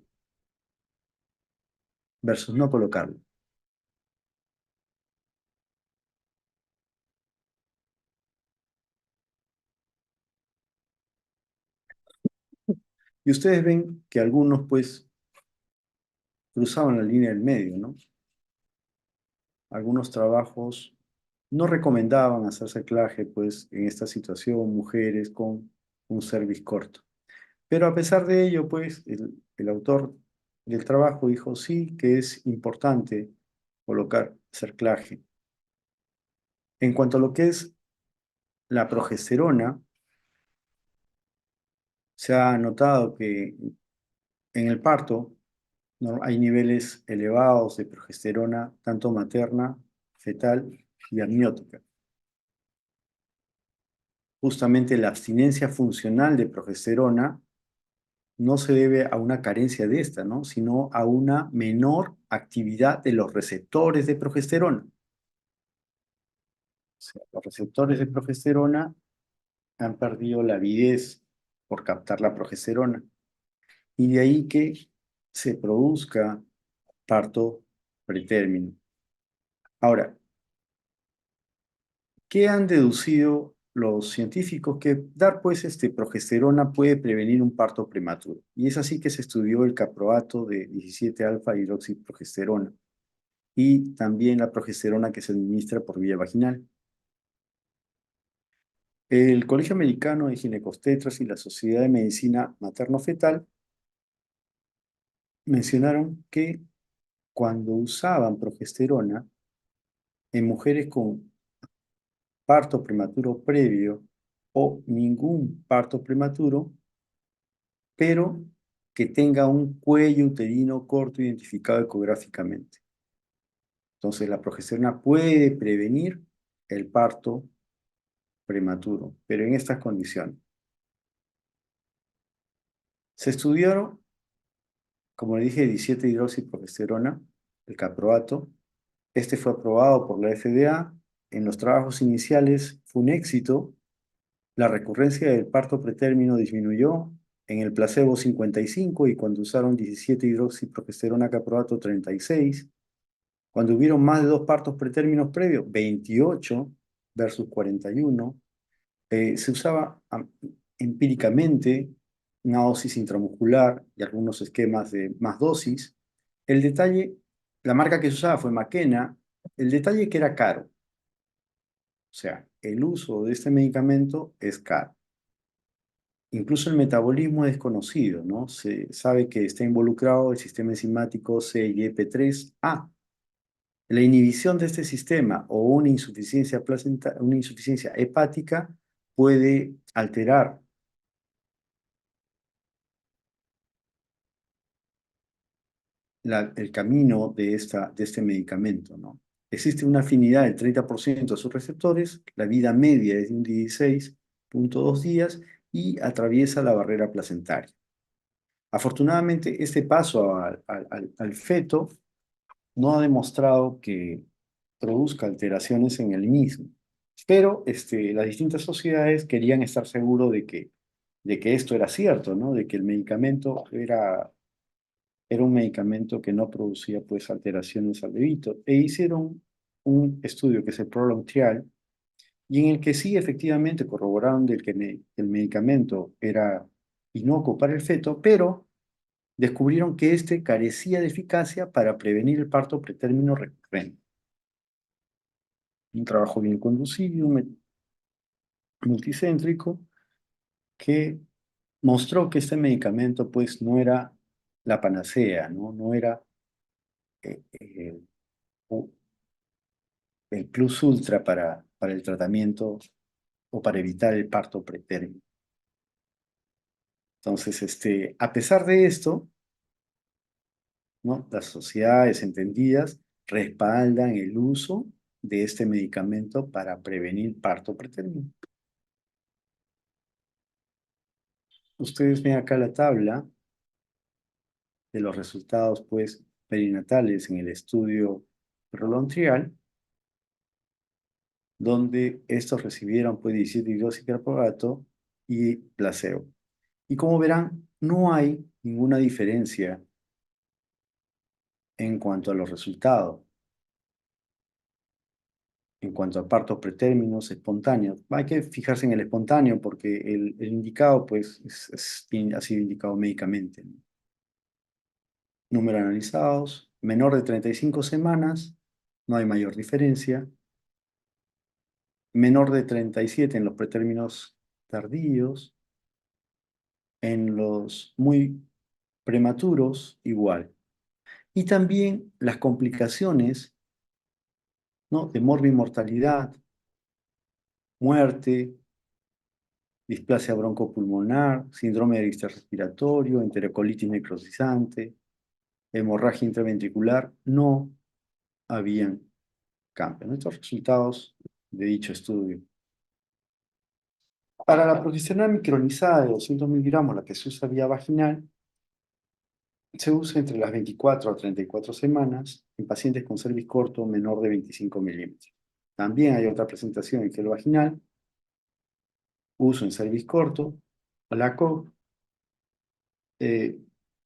versus no colocarlo. Y ustedes ven que algunos, pues, cruzaban la línea del medio, ¿no? Algunos trabajos no recomendaban hacer cerclaje, pues, en esta situación, mujeres con un cervix corto. Pero a pesar de ello, pues, el autor del trabajo dijo sí que es importante colocar cerclaje. En cuanto a lo que es la progesterona, se ha notado que en el parto ¿no? Hay niveles elevados de progesterona, tanto materna, fetal y amniótica. Justamente la abstinencia funcional de progesterona no se debe a una carencia de esta, ¿no? Sino a una menor actividad de los receptores de progesterona. O sea, los receptores de progesterona han perdido la avidez por captar la progesterona. Y de ahí que se produzca parto pretérmino. Ahora, ¿qué han deducido los científicos? Que dar pues progesterona puede prevenir un parto prematuro. Y es así que se estudió el caproato de 17-alfa hidroxiprogesterona y también la progesterona que se administra por vía vaginal. El Colegio Americano de Ginecobstetras y la Sociedad de Medicina Materno-Fetal mencionaron que cuando usaban progesterona en mujeres con parto prematuro previo o ningún parto prematuro, pero que tenga un cuello uterino corto identificado ecográficamente. Entonces, la progesterona puede prevenir el parto prematuro, pero en estas condiciones. Se estudiaron, como le dije, 17-hidroxiprogesterona, el caproato. Este fue aprobado por la FDA. En los trabajos iniciales fue un éxito. La recurrencia del parto pretérmino disminuyó en el placebo 55 y cuando usaron 17-hidroxiprogesterona caproato 36. Cuando hubieron más de 2 partos pretérminos previos, 28 versus 41, se usaba empíricamente una dosis intramuscular y algunos esquemas de más dosis. El detalle, la marca que se usaba fue McKenna, el detalle que era caro. O sea, el uso de este medicamento es caro. Incluso el metabolismo es desconocido, ¿no? Se sabe que está involucrado el sistema enzimático CYP3A. La inhibición de este sistema o una insuficiencia hepática puede alterar el camino de este medicamento, ¿no? Existe una afinidad del 30% de sus receptores, la vida media es de un 16,2 días y atraviesa la barrera placentaria. Afortunadamente, este paso al feto no ha demostrado que produzca alteraciones en el mismo. Pero las distintas sociedades querían estar seguros de que esto era cierto, ¿no? De que el medicamento era un medicamento que no producía pues alteraciones al bebito. E hicieron un estudio que es el Prolong Trial, y en el que sí efectivamente corroboraron de que el medicamento era inocuo para el feto, pero descubrieron que este carecía de eficacia para prevenir el parto pretérmino recurrente. Un trabajo bien conducido, multicéntrico, que mostró que este medicamento pues no era la panacea, ¿no? No era eh, eh, u- el plus ultra para el tratamiento o para evitar el parto pretérmino. Entonces, a pesar de esto, ¿no? Las sociedades entendidas respaldan el uso de este medicamento para prevenir parto pretérmino. Ustedes ven acá la tabla de los resultados, pues, perinatales en el estudio Rolón Trial, donde estos recibieron, pues, 17 hidroxicarbonato y placebo. Y como verán, no hay ninguna diferencia en cuanto a los resultados, en cuanto a partos pretérminos espontáneos. Hay que fijarse en el espontáneo porque el indicado pues ha sido indicado médicamente, ¿no? Número analizados, menor de 35 semanas, no hay mayor diferencia. Menor de 37 en los pretérminos tardíos, en los muy prematuros igual. Y también las complicaciones, ¿no? De morbimortalidad, muerte, displasia broncopulmonar, síndrome de distrés respiratorio, enterocolitis necrosizante, hemorragia intraventricular, no habían cambios. Estos resultados de dicho estudio. Para la progesterona micronizada de 200 miligramos, la que se usa vía vaginal, se usa entre las 24 a 34 semanas en pacientes con cervix corto menor de 25 milímetros. También hay otra presentación en gel vaginal, uso en cervix corto. La COG eh,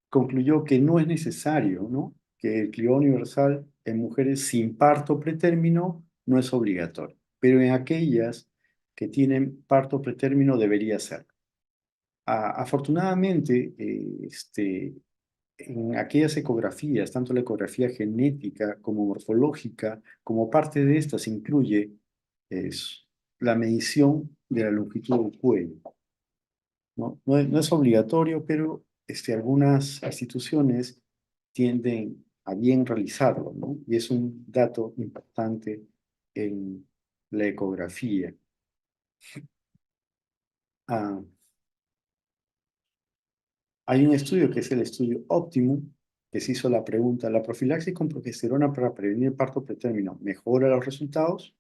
concluyó que no es necesario, ¿no? Que el clivo universal en mujeres sin parto pretérmino no es obligatorio, pero en aquellas que tienen parto pretérmino debería ser. Afortunadamente, en aquellas ecografías, tanto la ecografía genética como morfológica, como parte de estas incluye es, la medición de la longitud del cuello, ¿no? No es obligatorio, pero algunas instituciones tienden a bien realizarlo, ¿no? Y es un dato importante en la ecografía. Ah, Hay un estudio que es el estudio Optimum, que se hizo la pregunta, ¿la profilaxis con progesterona para prevenir el parto pretérmino mejora los resultados?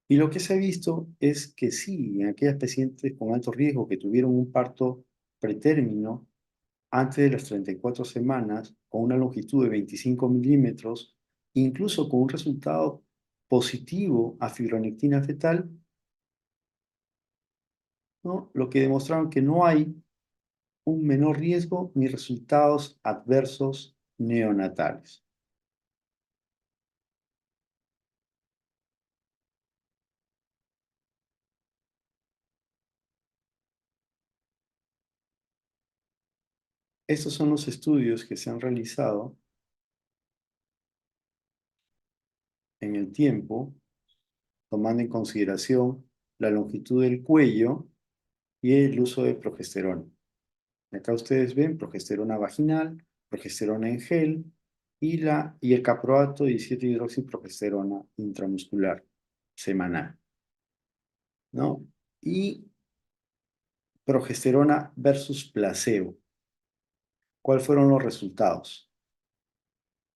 Y lo que se ha visto es que sí, en aquellas pacientes con alto riesgo que tuvieron un parto pretérmino antes de las 34 semanas, con una longitud de 25 milímetros, incluso con un resultado positivo a fibronectina fetal, ¿no? Lo que demostraron que no hay un menor riesgo ni resultados adversos neonatales. Estos son los estudios que se han realizado en el tiempo, tomando en consideración la longitud del cuello y el uso de progesterona. Acá ustedes ven progesterona vaginal, progesterona en gel y el caproato 17-hidroxiprogesterona intramuscular semanal, ¿no? Y progesterona versus placebo. ¿Cuáles fueron los resultados?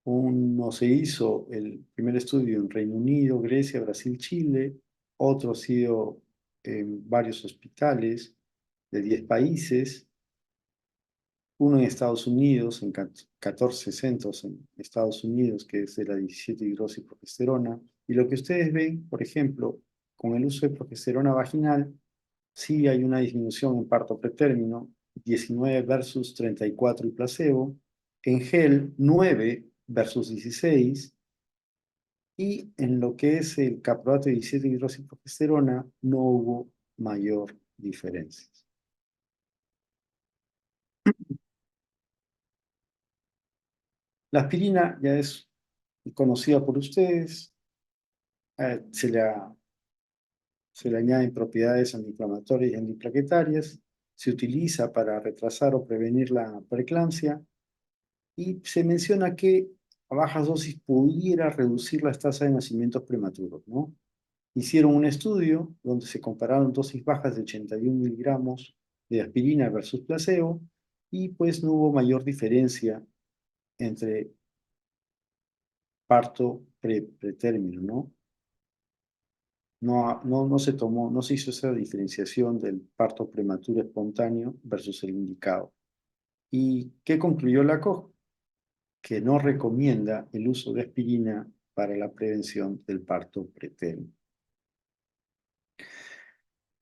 Uno se hizo el primer estudio en Reino Unido, Grecia, Brasil, Chile. Otro ha sido en varios hospitales de 10 países. Uno en Estados Unidos, en 14 centros en Estados Unidos, que es de la 17-hidroxiprogesterona. Y lo que ustedes ven, por ejemplo, con el uso de progesterona vaginal, sí hay una disminución en parto pretérmino, 19 versus 34 y placebo. En gel, 9 versus 16. Y en lo que es el caproato de 17-hidroxiprogesterona, no hubo mayor diferencia. La aspirina ya es conocida por ustedes, eh, se le, se le añaden propiedades antiinflamatorias y antiplaquetarias, se utiliza para retrasar o prevenir la preeclampsia y se menciona que a bajas dosis pudiera reducir las tasas de nacimientos prematuros, ¿no? Hicieron un estudio donde se compararon dosis bajas de 81 miligramos de aspirina versus placebo y pues no hubo mayor diferencia entre parto pretérmino, ¿no? No se tomó, no se hizo esa diferenciación del parto prematuro espontáneo versus el indicado. ¿Y qué concluyó la COG? Que no recomienda el uso de aspirina para la prevención del parto pretérmino.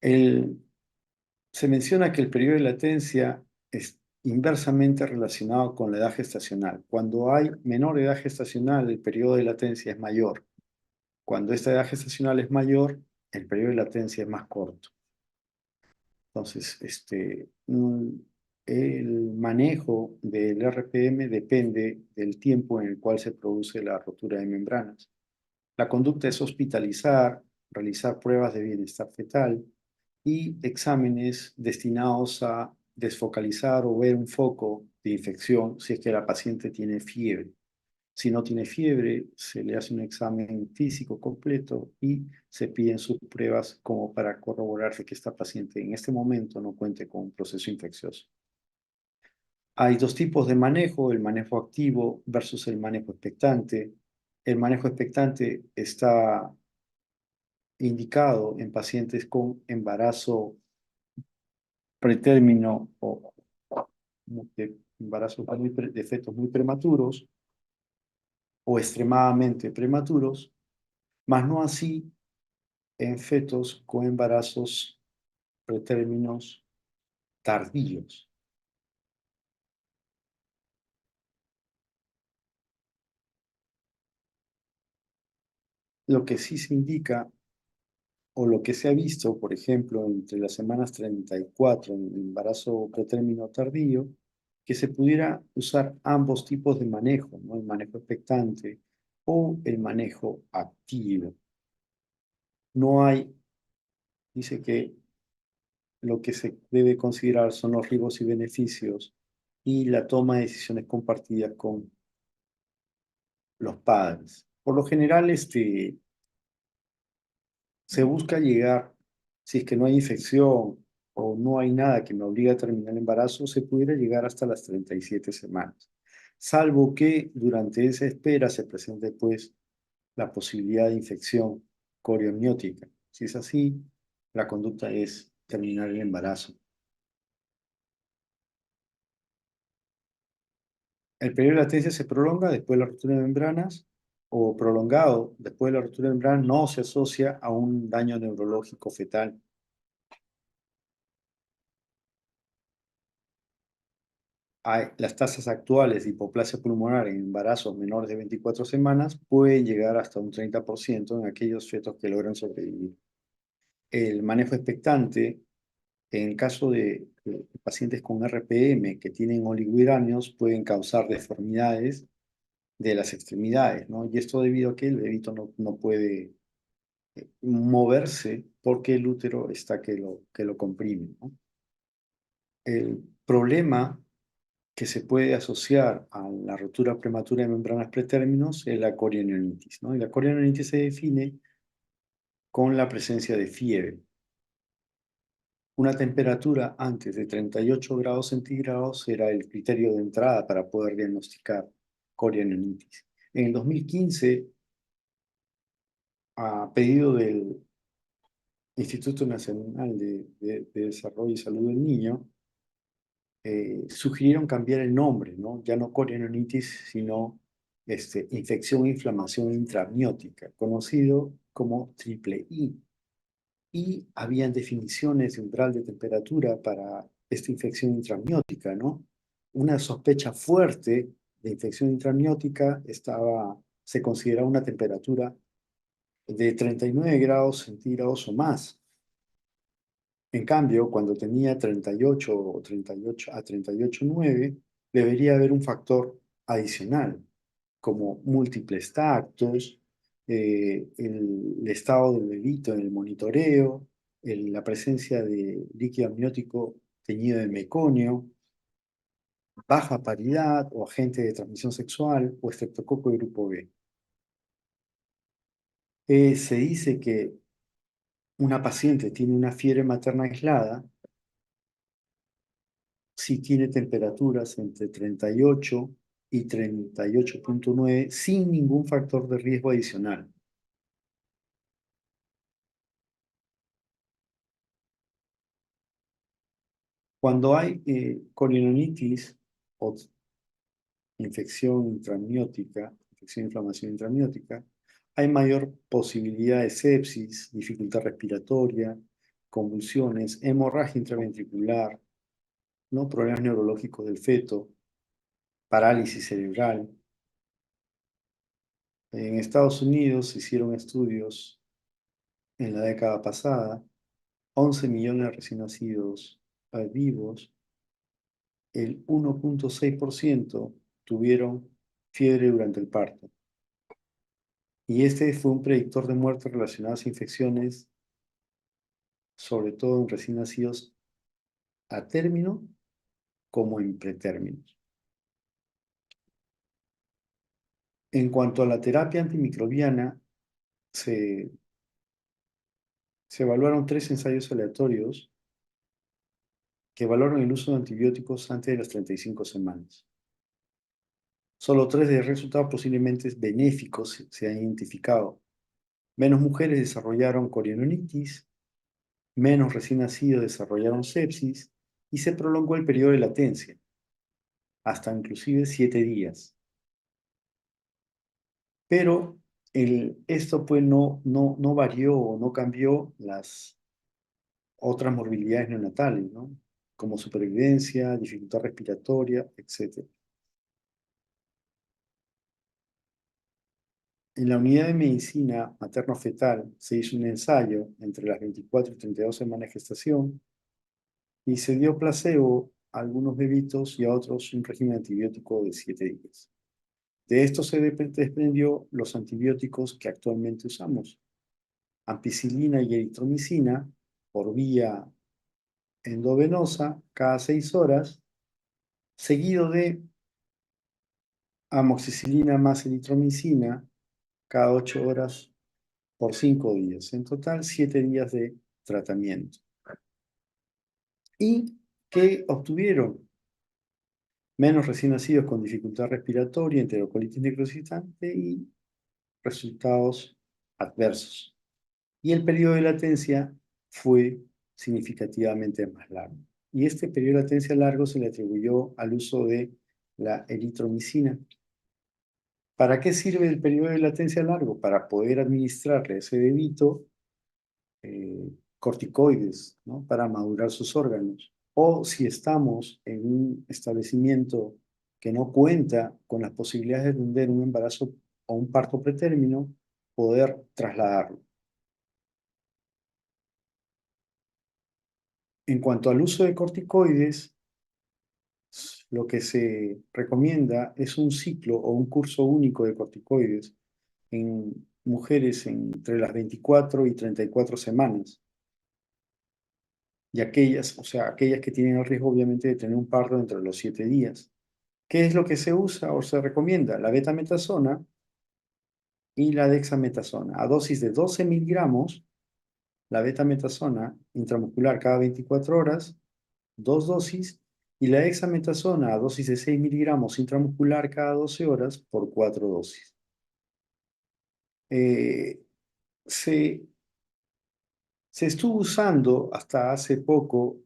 Se menciona que el periodo de latencia es inversamente relacionado con la edad gestacional. Cuando hay menor edad gestacional, el periodo de latencia es mayor. Cuando esta edad gestacional es mayor, el periodo de latencia es más corto. Entonces, el manejo del RPM depende del tiempo en el cual se produce la rotura de membranas. La conducta es hospitalizar, realizar pruebas de bienestar fetal y exámenes destinados a desfocalizar o ver un foco de infección si es que la paciente tiene fiebre. Si no tiene fiebre, se le hace un examen físico completo y se piden sus pruebas como para corroborarse que esta paciente en este momento no cuente con un proceso infeccioso. Hay dos tipos de manejo, el manejo activo versus el manejo expectante. El manejo expectante está indicado en pacientes con embarazo pretérmino o de embarazos de fetos muy prematuros o extremadamente prematuros, más no así en fetos con embarazos pretérminos tardíos. Lo que sí se indica o lo que se ha visto, por ejemplo, entre las semanas 34 en el embarazo pretérmino tardío, que se pudiera usar ambos tipos de manejo, ¿no? El manejo expectante o el manejo activo. No hay, dice que lo que se debe considerar son los riesgos y beneficios y la toma de decisiones compartidas con los padres. Por lo general, se busca llegar, si es que no hay infección o no hay nada que me obligue a terminar el embarazo, se pudiera llegar hasta las 37 semanas. Salvo que durante esa espera se presente pues la posibilidad de infección corioniótica. Si es así, la conducta es terminar el embarazo. El periodo de latencia se prolonga después de la ruptura de membranas o prolongado después de la ruptura de membranas no se asocia a un daño neurológico fetal. Las tasas actuales de hipoplasia pulmonar en embarazos menores de 24 semanas pueden llegar hasta un 30% en aquellos fetos que logran sobrevivir. El manejo expectante, en el caso de pacientes con RPM que tienen oligohidramios, pueden causar deformidades de las extremidades, ¿no? Y esto debido a que el bebito no puede moverse porque el útero está que lo comprime, ¿no? El problema que se puede asociar a la rotura prematura de membranas pretérminos es la corionionitis, ¿no? Y la corionionitis se define con la presencia de fiebre. Una temperatura antes de 38 grados centígrados era el criterio de entrada para poder diagnosticar corionionitis. En el 2015, a pedido del Instituto Nacional de Desarrollo y Salud del Niño, sugirieron cambiar el nombre, ¿no? Ya no corionitis, sino infección e inflamación intramniótica, conocido como triple I. Y habían definiciones de umbral de temperatura para esta infección intramniótica, ¿no? Una sospecha fuerte de infección intramniótica se consideraba una temperatura de 39 grados centígrados o más. En cambio, cuando tenía 38 o 38 a 38,9, debería haber un factor adicional, como múltiples tactos, el estado del bebito en el monitoreo, la presencia de líquido amniótico teñido de meconio, baja paridad o agente de transmisión sexual o estreptococo de grupo B. Se dice que una paciente tiene una fiebre materna aislada si tiene temperaturas entre 38 y 38,9 sin ningún factor de riesgo adicional. Cuando hay corionitis o infección, inflamación intramniótica, hay mayor posibilidad de sepsis, dificultad respiratoria, convulsiones, hemorragia intraventricular, ¿no? Problemas neurológicos del feto, parálisis cerebral. En Estados Unidos se hicieron estudios en la década pasada, 11 millones de recién nacidos vivos, el 1,6% tuvieron fiebre durante el parto. Y este fue un predictor de muerte relacionadas a infecciones, sobre todo en recién nacidos a término como en pretérminos. En cuanto a la terapia antimicrobiana, se, se evaluaron 3 ensayos aleatorios que evaluaron el uso de antibióticos antes de las 35 semanas. Solo 3 de resultados posiblemente benéficos se han identificado. Menos mujeres desarrollaron corionitis, menos recién nacidos desarrollaron sepsis y se prolongó el periodo de latencia, hasta inclusive 7 días. Pero esto pues no varió o no cambió las otras morbilidades neonatales, ¿no? Como supervivencia, dificultad respiratoria, etc. En la unidad de medicina materno-fetal se hizo un ensayo entre las 24 y 32 semanas de gestación y se dio placebo a algunos bebitos y a otros un régimen antibiótico de 7 días. De esto se desprendió los antibióticos que actualmente usamos, ampicilina y eritromicina por vía endovenosa cada 6 horas, seguido de amoxicilina más eritromicina cada 8 horas por 5 días. En total, 7 días de tratamiento. ¿Y qué obtuvieron? Menos recién nacidos con dificultad respiratoria, enterocolitis necrositante y resultados adversos. Y el periodo de latencia fue significativamente más largo. Y este periodo de latencia largo se le atribuyó al uso de la eritromicina. ¿Para qué sirve el periodo de latencia largo? Para poder administrarle a ese bebito corticoides, ¿no? Para madurar sus órganos. O si estamos en un establecimiento que no cuenta con las posibilidades de atender un embarazo o un parto pretérmino, poder trasladarlo. En cuanto al uso de corticoides, lo que se recomienda es un ciclo o un curso único de corticoides en mujeres entre las 24 y 34 semanas. Y aquellas, o sea, aquellas que tienen el riesgo obviamente de tener un parto entre los 7 días. ¿Qué es lo que se usa o se recomienda? La betametasona y la dexametasona. A dosis de 12 miligramos, la betametasona intramuscular cada 24 horas, 2 dosis, y la dexametasona a dosis de 6 miligramos intramuscular cada 12 horas por 4 dosis. Eh, se, se estuvo usando hasta hace poco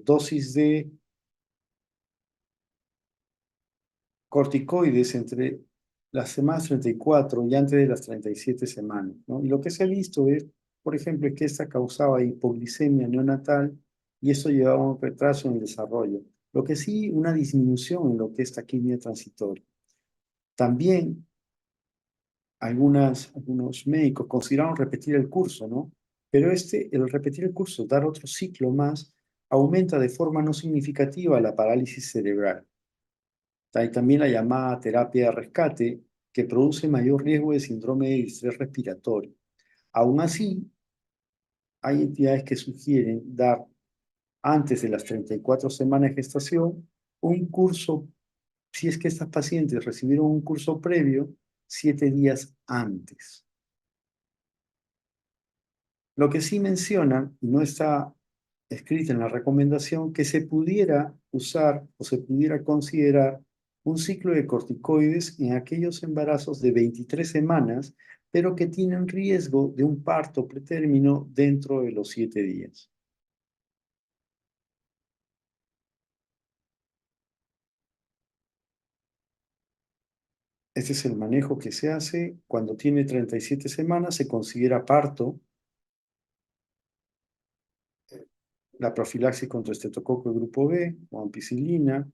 dosis de corticoides entre las semanas 34 y antes de las 37 semanas, ¿no? Y lo que se ha visto es, por ejemplo, es que esta causaba hipoglicemia neonatal y eso llevaba a un retraso en el desarrollo. Lo que sí, una disminución en lo que es taquimia transitoria. También algunos médicos consideraron repetir el curso, ¿no? Pero el repetir el curso, dar otro ciclo más, aumenta de forma no significativa la parálisis cerebral. Hay también la llamada terapia de rescate, que produce mayor riesgo de síndrome de distrés respiratorio. Aún así, hay entidades que sugieren dar, antes de las 34 semanas de gestación, un curso, si es que estas pacientes recibieron un curso previo, 7 días antes. Lo que sí menciona, y no está escrita en la recomendación, que se pudiera usar o se pudiera considerar un ciclo de corticoides en aquellos embarazos de 23 semanas, pero que tienen riesgo de un parto pretérmino dentro de los 7 días. Este es el manejo que se hace. Cuando tiene 37 semanas se considera parto. la profilaxis contra estreptococo de grupo B o ampicilina,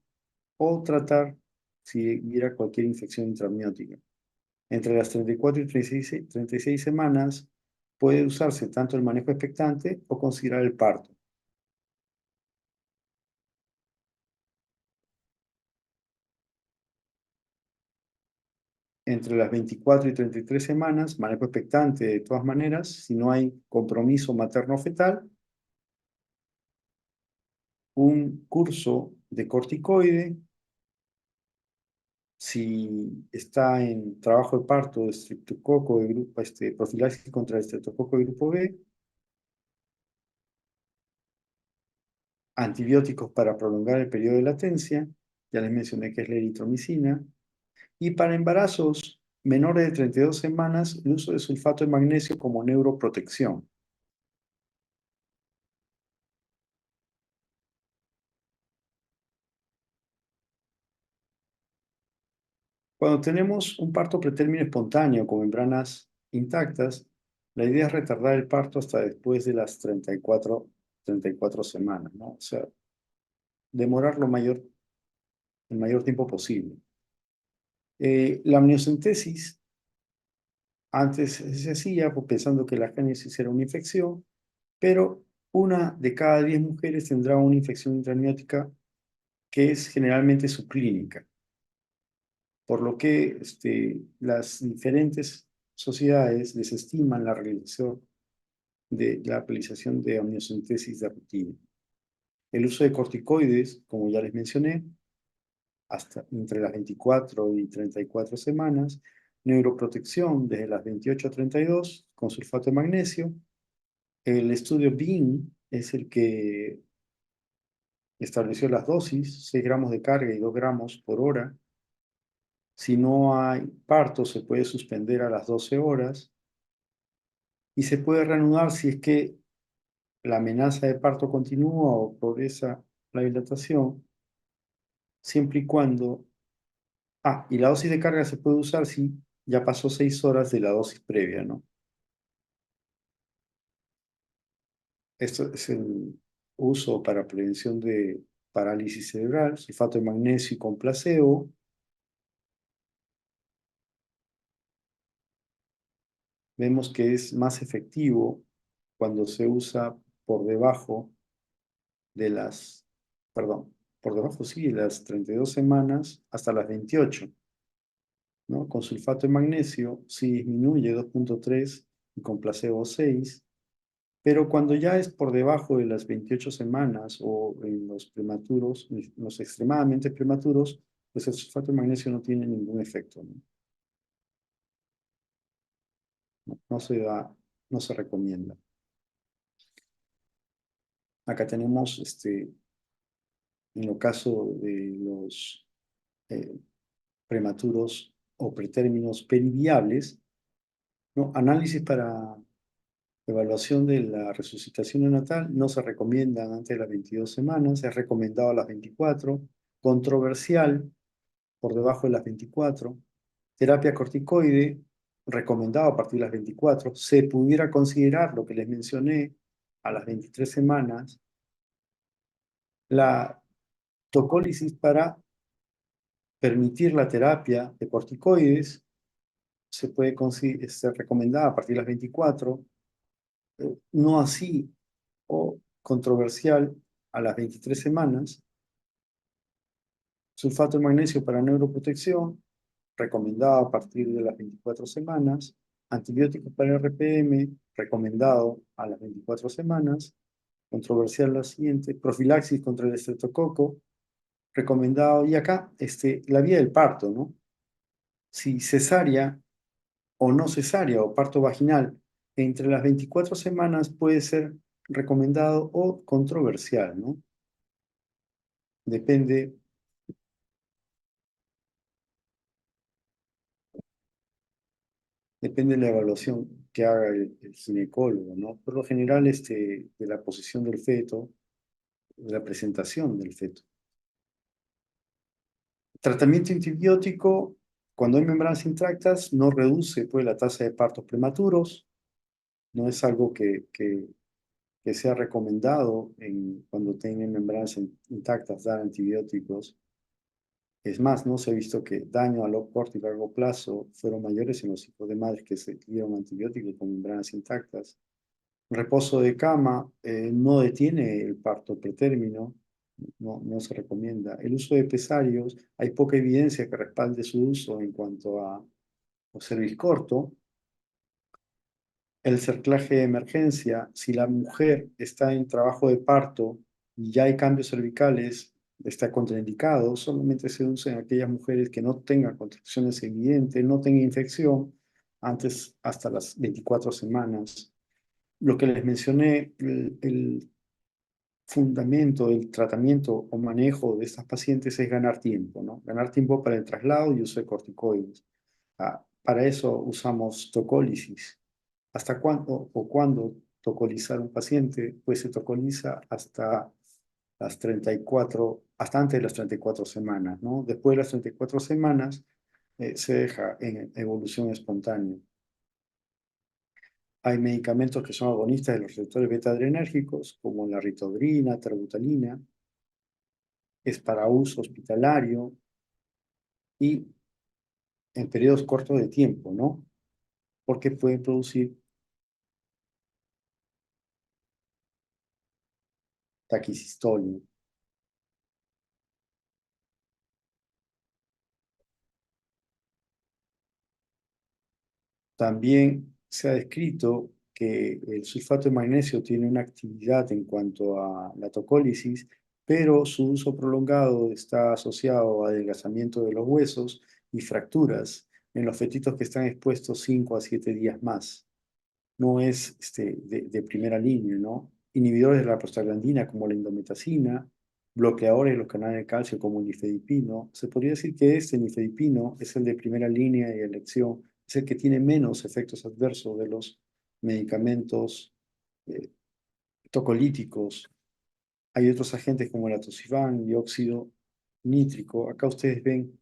o tratar si hubiera cualquier infección intramniótica. Entre las 34 y 36 semanas puede usarse tanto el manejo expectante o considerar el parto. Entre las 24 y 33 semanas, manejo expectante de todas maneras, si no hay compromiso materno-fetal, un curso de corticoide, si está en trabajo de parto de estreptococo de grupo, profilaxis contra el estreptococo de grupo B, antibióticos para prolongar el periodo de latencia, ya les mencioné que es la eritromicina, y para embarazos menores de 32 semanas, el uso de sulfato de magnesio como neuroprotección. Cuando tenemos un parto pretérmino espontáneo con membranas intactas, la idea es retardar el parto hasta después de las 34 semanas, ¿no? O sea, demorar el mayor tiempo posible. La amniocentesis antes se hacía pues, pensando que la génesis era una infección, pero una de cada 10 mujeres tendrá una infección intramniótica que es generalmente subclínica, por lo que las diferentes sociedades desestiman la realización de amniocentesis de rutina. El uso de corticoides, como ya les mencioné, hasta entre las 24 y 34 semanas, neuroprotección desde las 28 a 32 con sulfato de magnesio. El estudio BEAM es el que estableció las dosis, 6 gramos de carga y 2 gramos por hora. Si no hay parto, se puede suspender a las 12 horas y se puede reanudar si es que la amenaza de parto continúa o progresa la dilatación, siempre y cuando... Ah, y la dosis de carga se puede usar si ya pasó 6 horas de la dosis previa, ¿no? Esto es el uso para prevención de parálisis cerebral, sulfato de magnesio con placebo. Vemos que es más efectivo cuando se usa por debajo de las, perdón, por debajo sí, de las 32 semanas hasta las 28, ¿no? Con sulfato de magnesio sí disminuye 2,3 y con placebo 6, pero cuando ya es por debajo de las 28 semanas o en los prematuros, en los extremadamente prematuros, pues el sulfato de magnesio no tiene ningún efecto, ¿no? No se da, no se recomienda. Acá tenemos, en el caso de los prematuros o pretérminos periviables, ¿no? Análisis para evaluación de la resucitación neonatal no se recomiendan antes de las 22 semanas, es recomendado a las 24, controversial por debajo de las 24, terapia corticoide recomendado a partir de las 24, se pudiera considerar lo que les mencioné a las 23 semanas, la tocólisis para permitir la terapia de corticoides se puede ser recomendada a partir de las 24, no así o controversial a las 23 semanas, sulfato de magnesio para neuroprotección, recomendado a partir de las 24 semanas, antibióticos para RPM, recomendado a las 24 semanas, controversial la siguiente, profilaxis contra el estreptococo, recomendado, y acá la vía del parto, ¿no? Si cesárea o no cesárea o parto vaginal entre las 24 semanas puede ser recomendado o controversial, ¿no? Depende, depende de la evaluación que haga el ginecólogo, ¿no? Por lo general, de la posición del feto, de la presentación del feto. Tratamiento antibiótico, cuando hay membranas intactas, no reduce pues, la tasa de partos prematuros, no es algo que que se ha recomendado cuando tienen membranas intactas dar antibióticos. Es más, no se ha visto que daño a corto y largo plazo fueron mayores en los hijos de madres que se dieron antibióticos con membranas intactas. Reposo de cama no detiene el parto pretérmino, no se recomienda. El uso de pesarios, hay poca evidencia que respalde su uso en cuanto a cervix corto. El cerclaje de emergencia, si la mujer está en trabajo de parto y ya hay cambios cervicales, está contraindicado, solamente se usa en aquellas mujeres que no tengan contracciones evidentes, no tengan infección, antes hasta las 24 semanas. Lo que les mencioné, el fundamento del tratamiento o manejo de estas pacientes es ganar tiempo, ¿no? Ganar tiempo para el traslado y uso de corticoides. Para eso usamos tocólisis. ¿Hasta cuándo o cuándo tocolizar un paciente? Pues se tocoliza hasta las 34, hasta antes de las 34 semanas, ¿no? Después de las 34 semanas se deja en evolución espontánea. Hay medicamentos que son agonistas de los receptores beta-adrenérgicos, como la ritodrina, terbutalina, es para uso hospitalario y en periodos cortos de tiempo, ¿no? Porque pueden producir taquicistolia. También se ha descrito que el sulfato de magnesio tiene una actividad en cuanto a la tocólisis, pero su uso prolongado está asociado a adelgazamiento de los huesos y fracturas en los fetitos que están expuestos 5 a 7 días más. No es de primera línea, ¿no? Inhibidores de la prostaglandina como la indometacina, bloqueadores de los canales de calcio como el nifedipino. Se podría decir que este nifedipino es el de primera línea y elección, es el que tiene menos efectos adversos de los medicamentos eh, tocolíticos. Hay otros agentes como el atosifán, dióxido nítrico. Acá ustedes ven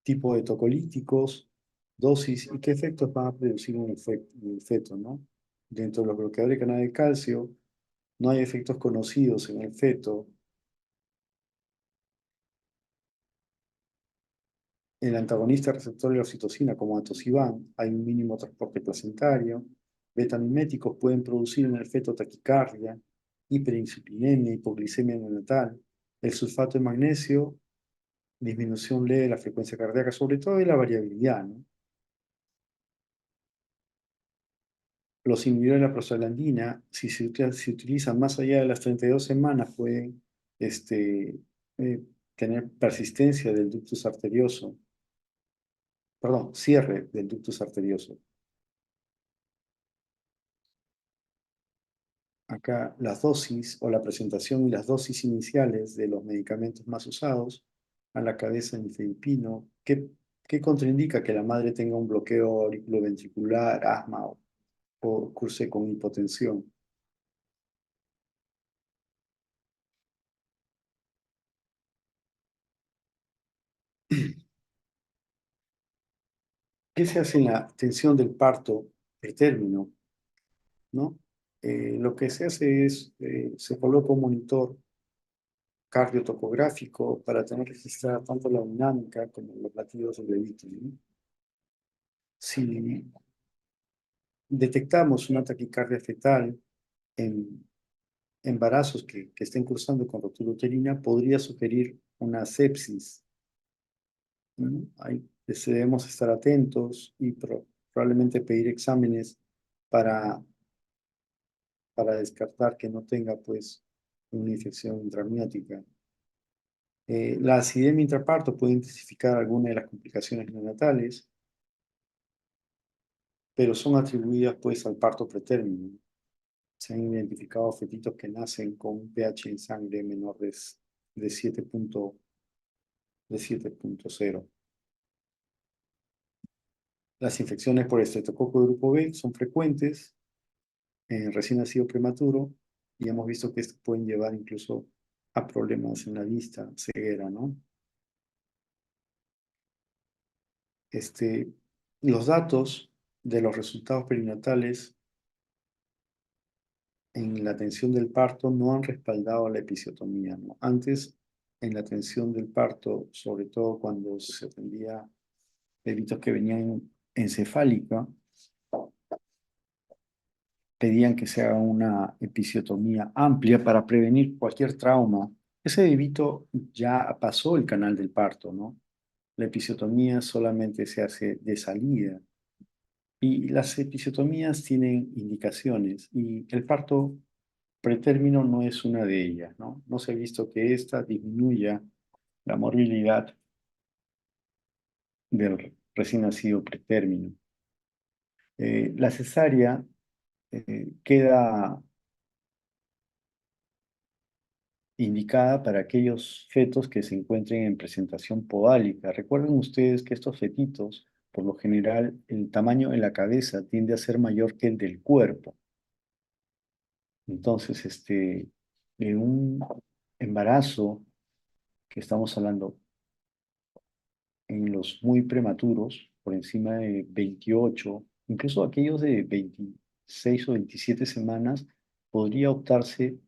tipo de tocolíticos, dosis y qué efectos van a producir en el feto, ¿no? Dentro de los bloqueadores de canal de calcio, no hay efectos conocidos en el feto. El antagonista receptor de la oxitocina, como atosibán, hay un mínimo transporte placentario. Betamiméticos pueden producir en el feto taquicardia, hiperinsulinemia, hipoglicemia neonatal. El sulfato de magnesio, disminución leve de la frecuencia cardíaca, sobre todo de la variabilidad, ¿no? Los inhibidores de la prostaglandina, si se utilizan más allá de las 32 semanas, pueden eh, tener persistencia del ductus arterioso, perdón, cierre del ductus arterioso. Acá las dosis o la presentación y las dosis iniciales de los medicamentos más usados a la cabeza nifedipino, ¿qué contraindica que la madre tenga un bloqueo auriculoventricular, asma o curse con hipotensión? ¿Qué se hace en la atención del parto pretérmino? ¿No? Lo que se hace es, se coloca un monitor cardiotocográfico para tener registrada tanto la dinámica como los latidos del bebito, ¿no? Si detectamos una taquicardia fetal en embarazos que estén cursando con rotura uterina, podría sugerir una sepsis, ¿no? Ahí debemos estar atentos y probablemente pedir exámenes para descartar que no tenga pues una infección intraamniótica. La acidemia intraparto puede intensificar alguna de las complicaciones neonatales, pero son atribuidas pues al parto pretérmino. Se han identificado fetitos que nacen con un pH en sangre menor de 7.0. Las infecciones por estreptococo de grupo B son frecuentes en recién nacido prematuro y hemos visto que esto pueden llevar incluso a problemas en la vista, ceguera, ¿no? Este, los datos de los resultados perinatales en la atención del parto no han respaldado la episiotomía, ¿no? Antes, en la atención del parto, sobre todo cuando se atendía bebitos que venían encefálica, pedían que se haga una episiotomía amplia para prevenir cualquier trauma. Ese bebito ya pasó el canal del parto, ¿no? La episiotomía solamente se hace de salida. Y las episiotomías tienen indicaciones y el parto pretérmino no es una de ellas, ¿no? No se ha visto que ésta disminuya la morbilidad del recién nacido pretérmino. La cesárea queda indicada para aquellos fetos que se encuentren en presentación podálica. Recuerden ustedes que estos fetitos, por lo general, el tamaño de la cabeza tiende a ser mayor que el del cuerpo. Entonces, en un embarazo que estamos hablando en los muy prematuros, por encima de 28, incluso aquellos de 26 o 27 semanas, podría optarse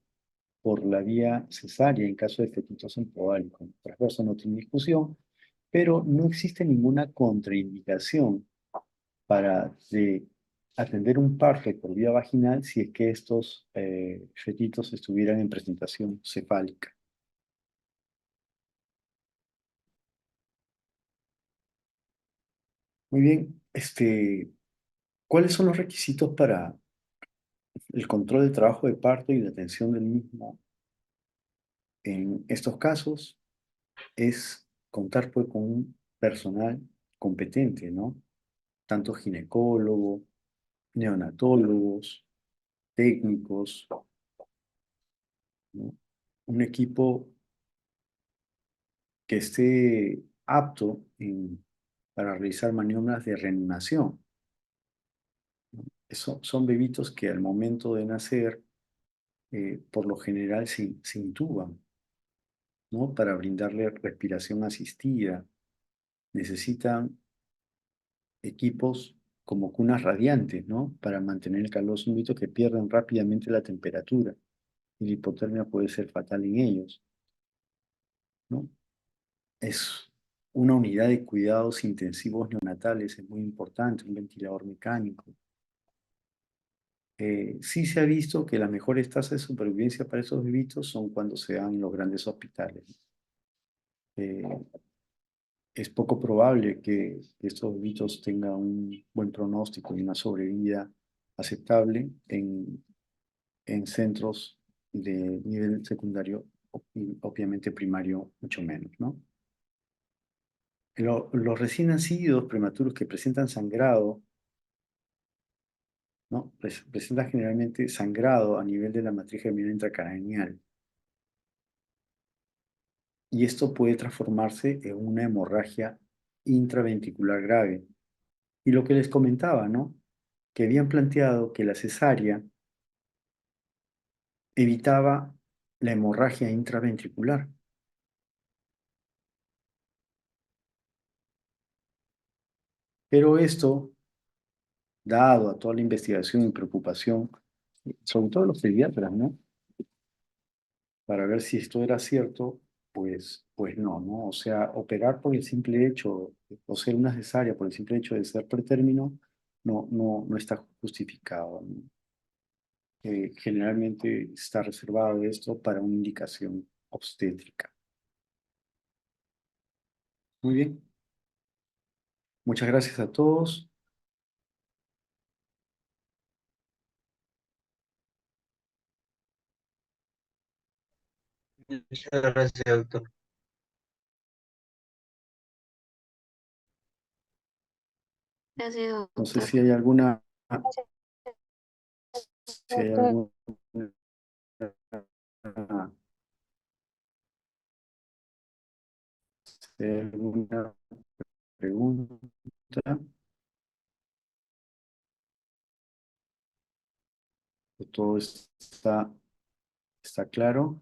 por la vía cesárea en caso de fetitos en podálico. Transverso no tiene discusión, pero no existe ninguna contraindicación para atender un parto por vía vaginal si es que estos fetitos estuvieran en presentación cefálica. Muy bien, ¿cuáles son los requisitos para el control del trabajo de parto y la atención del mismo en estos casos? Es contar pues, con un personal competente, ¿no? Tanto ginecólogo, neonatólogos, técnicos, ¿no? Un equipo que esté apto para realizar maniobras de reanimación. Son bebitos que al momento de nacer, por lo general se intuban, ¿no? Para brindarle respiración asistida. Necesitan equipos como cunas radiantes, ¿no? Para mantener el calor. Son bebitos que pierden rápidamente la temperatura y la hipotermia puede ser fatal en ellos, ¿no? Es una unidad de cuidados intensivos neonatales, es muy importante, un ventilador mecánico. Sí se ha visto que las mejores tasas de supervivencia para esos bebitos son cuando se dan en los grandes hospitales. Eh, es poco probable que estos bebitos tengan un buen pronóstico y una sobrevida aceptable en centros de nivel secundario y obviamente primario mucho menos, ¿no? Los recién nacidos prematuros que presentan sangrado, ¿no? Presentan generalmente sangrado a nivel de la matriz germinal intracraneal y esto puede transformarse en una hemorragia intraventricular grave. Y lo que les comentaba, ¿no? Que habían planteado que la cesárea evitaba la hemorragia intraventricular. Pero esto, dado a toda la investigación y preocupación, sobre todo de los pediatras, ¿no? Para ver si esto era cierto, pues no, ¿no? O sea, operar por el simple hecho, o ser una cesárea por el simple hecho de ser pretérmino, no está justificado, ¿no? Generalmente está reservado esto para una indicación obstétrica. Muy bien, muchas gracias a todos. Muchas gracias, doctor. Gracias, No sé doctor. si hay alguna, si hay alguna pregunta. Todo está claro.